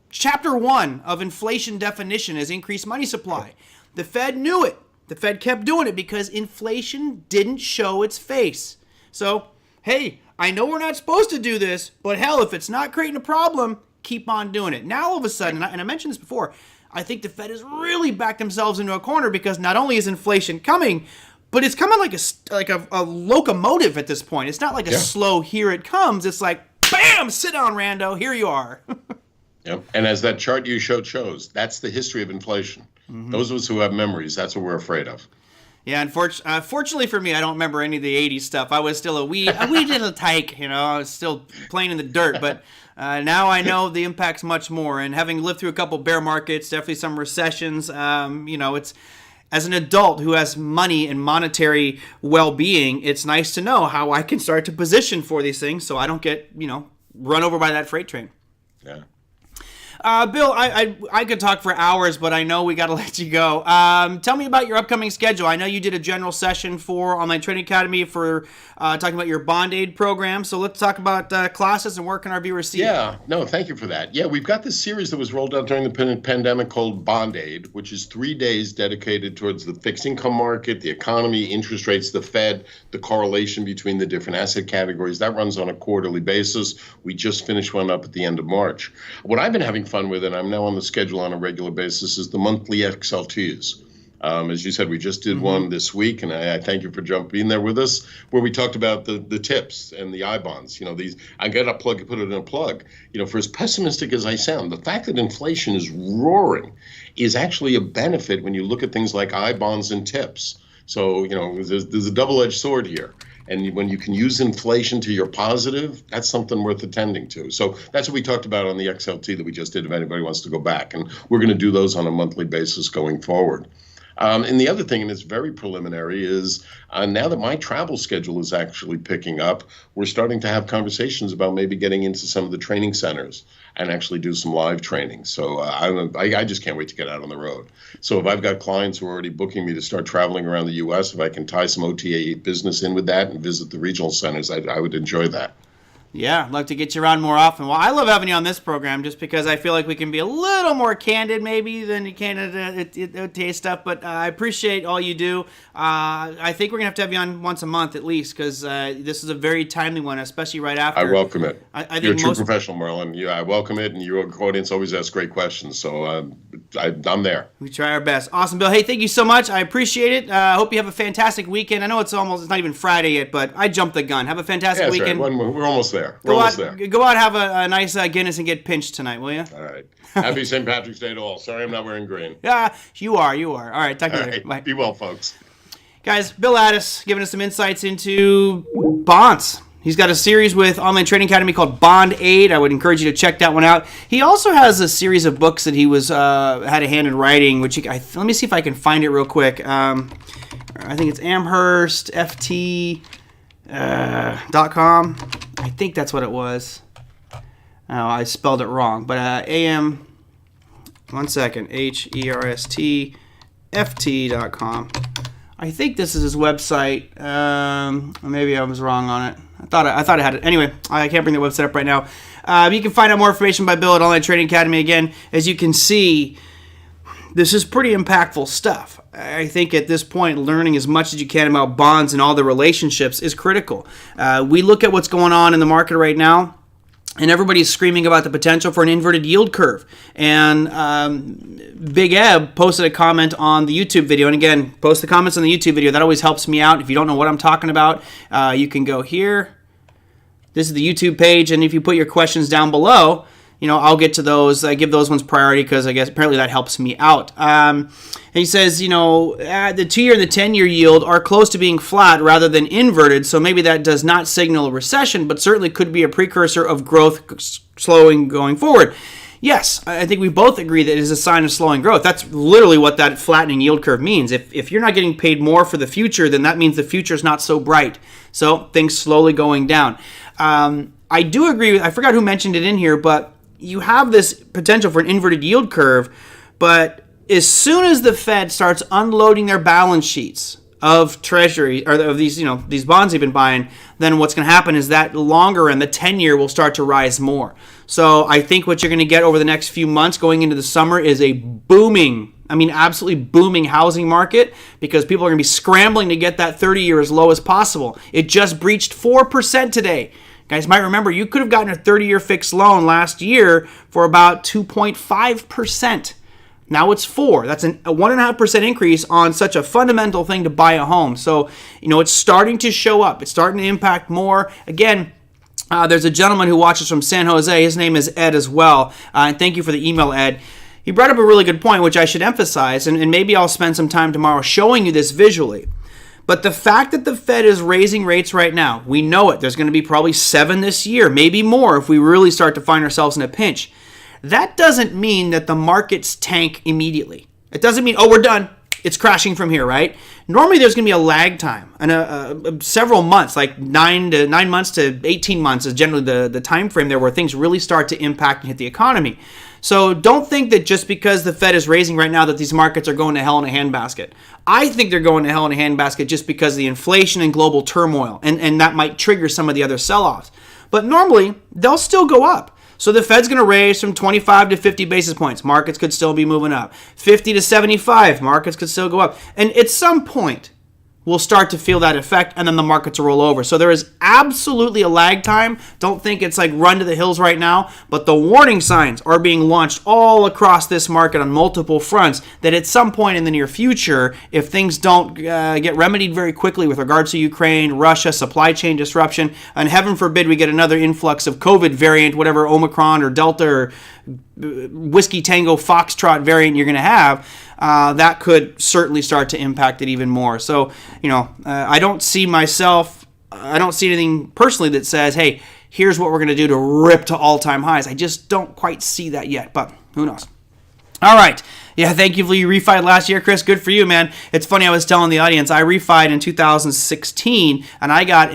Speaker 1: chapter 1 of inflation definition is increased money supply. The Fed knew it. The Fed kept doing it because inflation didn't show its face. So, hey, I know we're not supposed to do this, but hell, if it's not creating a problem, keep on doing it. Now all of a sudden, and I mentioned this before, I think the Fed has really backed themselves into a corner because not only is inflation coming, but it's coming like a locomotive at this point. It's not like a slow here it comes. It's like, bam, sit down, Rando, here you are.
Speaker 2: Yep. And as that chart you showed shows, that's the history of inflation. Mm-hmm. Those of us who have memories, that's what we're afraid of.
Speaker 1: Yeah, fortunately for me, I don't remember any of the 80s stuff. I was still a wee little tyke, I was still playing in the dirt, but now I know the impact's much more. And having lived through a couple bear markets, definitely some recessions, it's as an adult who has money and monetary well-being, it's nice to know how I can start to position for these things so I don't get, run over by that freight train.
Speaker 2: Yeah.
Speaker 1: Bill, I could talk for hours, but I know we got to let you go. Tell me about your upcoming schedule. I know you did a general session for Online Trading Academy for talking about your Bond Aid program. So let's talk about classes and where can our viewers see it?
Speaker 2: Yeah, no, thank you for that. Yeah, we've got this series that was rolled out during the pandemic called Bond Aid, which is 3 days dedicated towards the fixed income market, the economy, interest rates, the Fed, the correlation between the different asset categories. That runs on a quarterly basis. We just finished one up at the end of March. What I've been having fun with, and I'm now on the schedule on a regular basis, is the monthly XLTs. As you said, we just did one this week, and I thank you for being there with us, where we talked about the tips and the I bonds. These I got a plug, put it in a plug. For as pessimistic as I sound, the fact that inflation is roaring is actually a benefit when you look at things like I bonds and tips. So there's a double-edged sword here. And when you can use inflation to your positive, that's something worth attending to. So that's what we talked about on the XLT that we just did, if anybody wants to go back. And we're going to do those on a monthly basis going forward. And the other thing, and it's very preliminary, is now that my travel schedule is actually picking up, we're starting to have conversations about maybe getting into some of the training centers and actually do some live training. So I just can't wait to get out on the road. So if I've got clients who are already booking me to start traveling around the U.S., if I can tie some OTA business in with that and visit the regional centers, I would enjoy that.
Speaker 1: Yeah, I'd like to get you around more often. Well, I love having you on this program just because I feel like we can be a little more candid maybe than you can at OTA stuff, but I appreciate all you do. I think we're going to have you on once a month at least because this is a very timely one, especially right after.
Speaker 2: I welcome it.
Speaker 1: I think
Speaker 2: You're a true professional, Merlin. Yeah, I welcome it, and your audience always asks great questions, so I'm there.
Speaker 1: We try our best. Awesome, Bill. Hey, thank you so much. I appreciate it. I hope you have a fantastic weekend. I know it's not even Friday yet, but I jumped the gun. Have a fantastic weekend.
Speaker 2: Right. We're almost there.
Speaker 1: Go out, have a nice Guinness and get pinched tonight, will you?
Speaker 2: All right. Happy St. Patrick's Day to all. Sorry I'm not wearing green.
Speaker 1: Yeah, you are. All right, talk to you later.
Speaker 2: Right.
Speaker 1: Bye.
Speaker 2: Be well, folks.
Speaker 1: Guys, Bill Addiss giving us some insights into bonds. He's got a series with Online Trading Academy called Bond Aid. I would encourage you to check that one out. He also has a series of books that he had a hand in writing, which let me see if I can find it real quick. I think it's AmherstFT.com. I think that's what it was. Oh, I spelled it wrong. But HERSTFT.com. I think this is his website. Maybe I was wrong on it. I thought I had it. Anyway, I can't bring the website up right now. You can find out more information by Bill at Online Trading Academy. Again, as you can see, this is pretty impactful stuff. I think at this point, learning as much as you can about bonds and all the relationships is critical. We look at what's going on in the market right now, and everybody's screaming about the potential for an inverted yield curve. And Big Eb posted a comment on the YouTube video. And again, post the comments on the YouTube video. That always helps me out. If you don't know what I'm talking about, you can go here. This is the YouTube page. And if you put your questions down below, I'll get to those. I give those ones priority because I guess apparently that helps me out. And he says, the 2-year and the 10-year yield are close to being flat rather than inverted. So maybe that does not signal a recession, but certainly could be a precursor of growth slowing going forward. Yes, I think we both agree that it is a sign of slowing growth. That's literally what that flattening yield curve means. If you're not getting paid more for the future, then that means the future is not so bright. So things slowly going down. I do agree I forgot who mentioned it in here, but you have this potential for an inverted yield curve, but as soon as the Fed starts unloading their balance sheets of Treasury or of these bonds they've been buying, then what's going to happen is that longer and the 10-year will start to rise more. So I think what you're going to get over the next few months going into the summer is a absolutely booming housing market because people are going to be scrambling to get that 30-year as low as possible. It just breached 4% today. Guys might remember you could have gotten a 30-year fixed loan last year for about 2.5%. Now it's 4%. That's a 1.5% increase on such a fundamental thing to buy a home. So, it's starting to show up. It's starting to impact more. Again, there's a gentleman who watches from San Jose. His name is Ed as well. And thank you for the email, Ed. He brought up a really good point, which I should emphasize, and maybe I'll spend some time tomorrow showing you this visually. But the fact that the Fed is raising rates right now, we know it. There's going to be probably 7 this year, maybe more if we really start to find ourselves in a pinch. That doesn't mean that the markets tank immediately. It doesn't mean, we're done. It's crashing from here, right? Normally there's going to be a lag time, and several months, like 9 months to 18 months is generally the time frame there where things really start to impact and hit the economy. So don't think that just because the Fed is raising right now that these markets are going to hell in a handbasket. I think they're going to hell in a handbasket just because of the inflation and global turmoil, and that might trigger some of the other sell-offs. But normally, they'll still go up. So the Fed's going to raise from 25 to 50 basis points. Markets could still be moving up. 50 to 75, markets could still go up. And at some point, we'll start to feel that effect, and then the markets will roll over. So there is absolutely a lag time. Don't think it's like run to the hills right now, but the warning signs are being launched all across this market on multiple fronts that at some point in the near future, if things don't get remedied very quickly with regards to Ukraine, Russia, supply chain disruption, and heaven forbid we get another influx of COVID variant, whatever Omicron or Delta or Whiskey Tango Foxtrot variant you're going to have, that could certainly start to impact it even more. So, I don't see anything personally that says, hey, here's what we're going to do to rip to all-time highs. I just don't quite see that yet, but who knows? All right. Yeah, thank you for you refied last year, Chris. Good for you, man. It's funny, I was telling the audience, I refied in 2016, and I got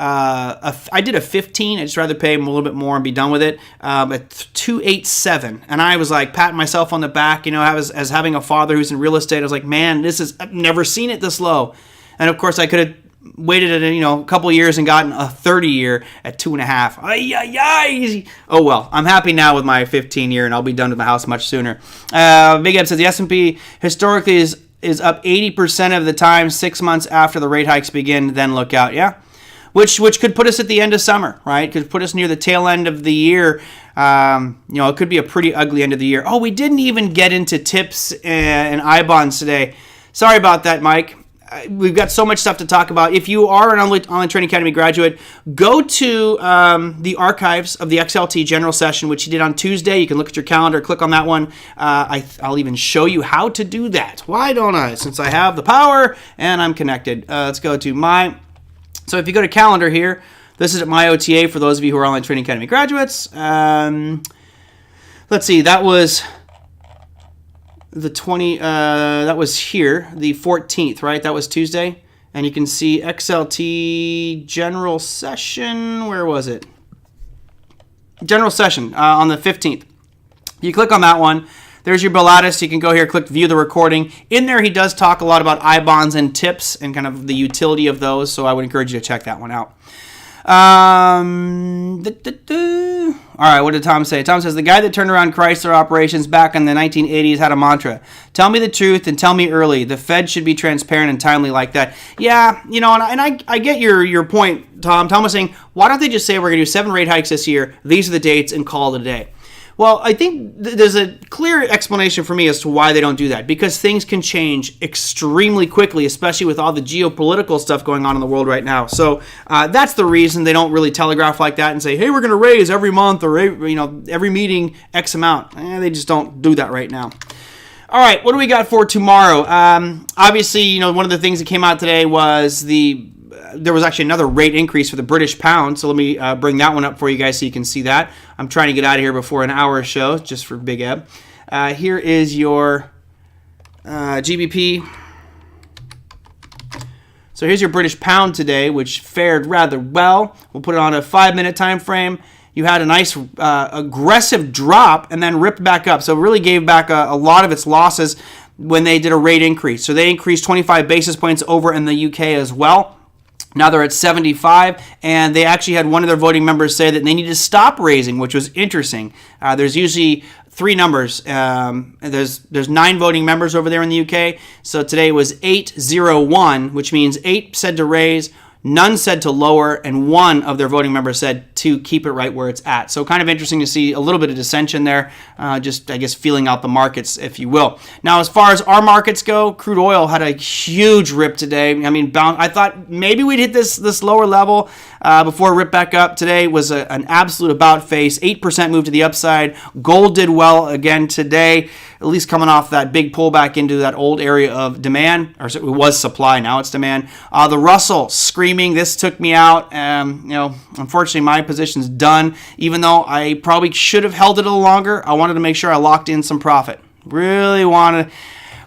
Speaker 1: I did a 15. I'd just rather pay them a little bit more and be done with it. At 287, and I was like patting myself on the back. As having a father who's in real estate, I was like, man, I've never seen it this low. And of course, I could have waited a couple of years and gotten a 30-year at 2.5. Ay, ay, ay. Oh well, I'm happy now with my 15-year, and I'll be done with my house much sooner. Big Ed says the S&P historically is up 80% of the time 6 months after the rate hikes begin. Then look out, yeah. Which could put us at the end of summer, right? Could put us near the tail end of the year. It could be a pretty ugly end of the year. Oh, we didn't even get into tips and I-bonds today. Sorry about that, Mike. We've got so much stuff to talk about. If you are an Online Trading Academy graduate, go to the archives of the XLT General Session, which you did on Tuesday. You can look at your calendar, click on that one. I'll even show you how to do that. Why don't I? Since I have the power and I'm connected. Let's go to So if you go to calendar here, this is at my OTA for those of you who are Online Trading Academy graduates. Let's see, that was the that was here, the 14th, right? That was Tuesday. And you can see XLT General Session. Where was it? General Session on the 15th. You click on that one. There's your Bill Addiss. You can go here, click view the recording. In there, he does talk a lot about I-bonds and tips and kind of the utility of those, so I would encourage you to check that one out. All right, what did Tom say? Tom says, the guy that turned around Chrysler operations back in the 1980s had a mantra. Tell me the truth and tell me early. The Fed should be transparent and timely like that. Yeah, and I get your point, Tom. Tom was saying, why don't they just say we're going to do 7 rate hikes this year, these are the dates, and call it a day? Well, I think there's a clear explanation for me as to why they don't do that. Because things can change extremely quickly, especially with all the geopolitical stuff going on in the world right now. So that's the reason they don't really telegraph like that and say, hey, we're going to raise every month or every meeting X amount. They just don't do that right now. All right, what do we got for tomorrow? Obviously, one of the things that came out today was there was actually another rate increase for the British pound. So let me bring that one up for you guys so you can see that. I'm trying to get out of here before an hour show, just for Big Eb. Here is your GBP. So here's your British pound today, which fared rather well. We'll put it on a 5-minute time frame. You had a nice aggressive drop and then ripped back up. So it really gave back a lot of its losses when they did a rate increase. So they increased 25 basis points over in the UK as well. Now they're at 75, and they actually had one of their voting members say that they need to stop raising, which was interesting. There's usually 3 numbers. There's 9 voting members over there in the UK. So today was 801, which means 8 said to raise, none said to lower, and 1 of their voting members said to keep it right where it's at. So kind of interesting to see a little bit of dissension there, just, I guess, feeling out the markets, if you will. Now, as far as our markets go, crude oil had a huge rip today. I mean, I thought maybe we'd hit this lower level before it ripped back up. Today was an absolute about face, 8% move to the upside. Gold did well again today, at least coming off that big pullback into that old area of demand, or it was supply, now it's demand. The Russell screaming, this took me out. Unfortunately, my position's done. Even though I probably should have held it a little longer, I wanted to make sure I locked in some profit. Really wanted.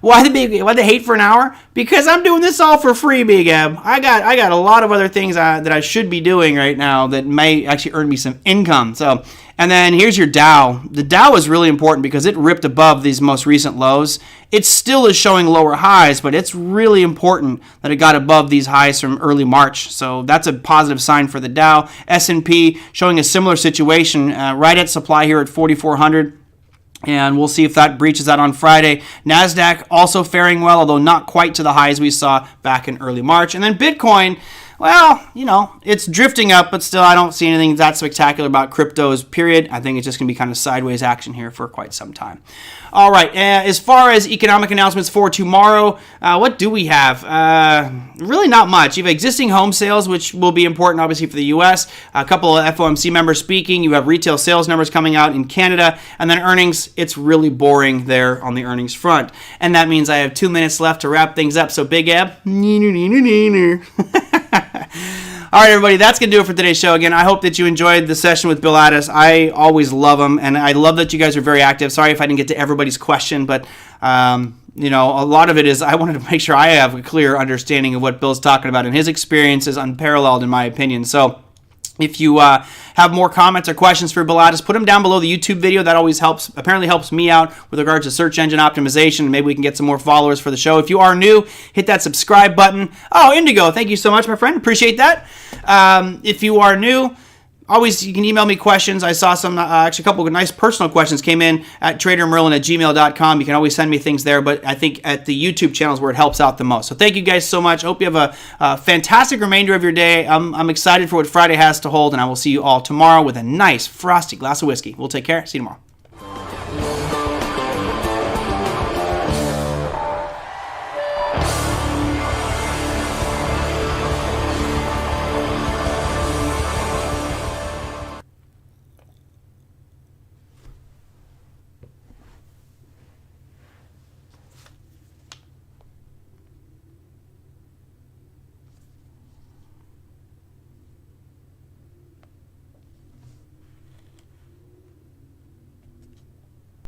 Speaker 1: Why the hate for an hour? Because I'm doing this all for free, Big Eb. I got a lot of other things that I should be doing right now that may actually earn me some income. So And then here's your Dow. The Dow is really important because it ripped above these most recent lows. It still is showing lower highs, but it's really important that it got above these highs from early March. So that's a positive sign for the Dow. S&P showing a similar situation, right at supply here at 4,400. And we'll see if that breaches that on Friday. NASDAQ also faring well, although not quite to the highs we saw back in early March. And then Bitcoin, well, it's drifting up, but still I don't see anything that spectacular about cryptos, period. I think it's just going to be kind of sideways action here for quite some time. All right, as far as economic announcements for tomorrow, what do we have? Really not much. You have existing home sales, which will be important, obviously, for the U.S. A couple of FOMC members speaking. You have retail sales numbers coming out in Canada. And then earnings, it's really boring there on the earnings front. And that means I have 2 minutes left to wrap things up. So, Big Eb. All right, everybody, that's going to do it for today's show. Again, I hope that you enjoyed the session with Bill Addiss. I always love him, and I love that you guys are very active. Sorry if I didn't get to everybody's question, but a lot of it is I wanted to make sure I have a clear understanding of what Bill's talking about, and his experience is unparalleled in my opinion. So if you have more comments or questions for Bill Addiss, put them down below the YouTube video. That always helps. Apparently helps me out with regards to search engine optimization. Maybe we can get some more followers for the show. If you are new, hit that subscribe button. Oh, Indigo, thank you so much, my friend. Appreciate that. If you are new, always, you can email me questions. I saw some, actually a couple of nice personal questions came in at TraderMerlin@gmail.com. You can always send me things there, but I think at the YouTube channel is where it helps out the most. So thank you guys so much. Hope you have a fantastic remainder of your day. I'm excited for what Friday has to hold, and I will see you all tomorrow with a nice frosty glass of whiskey. We'll take care. See you tomorrow.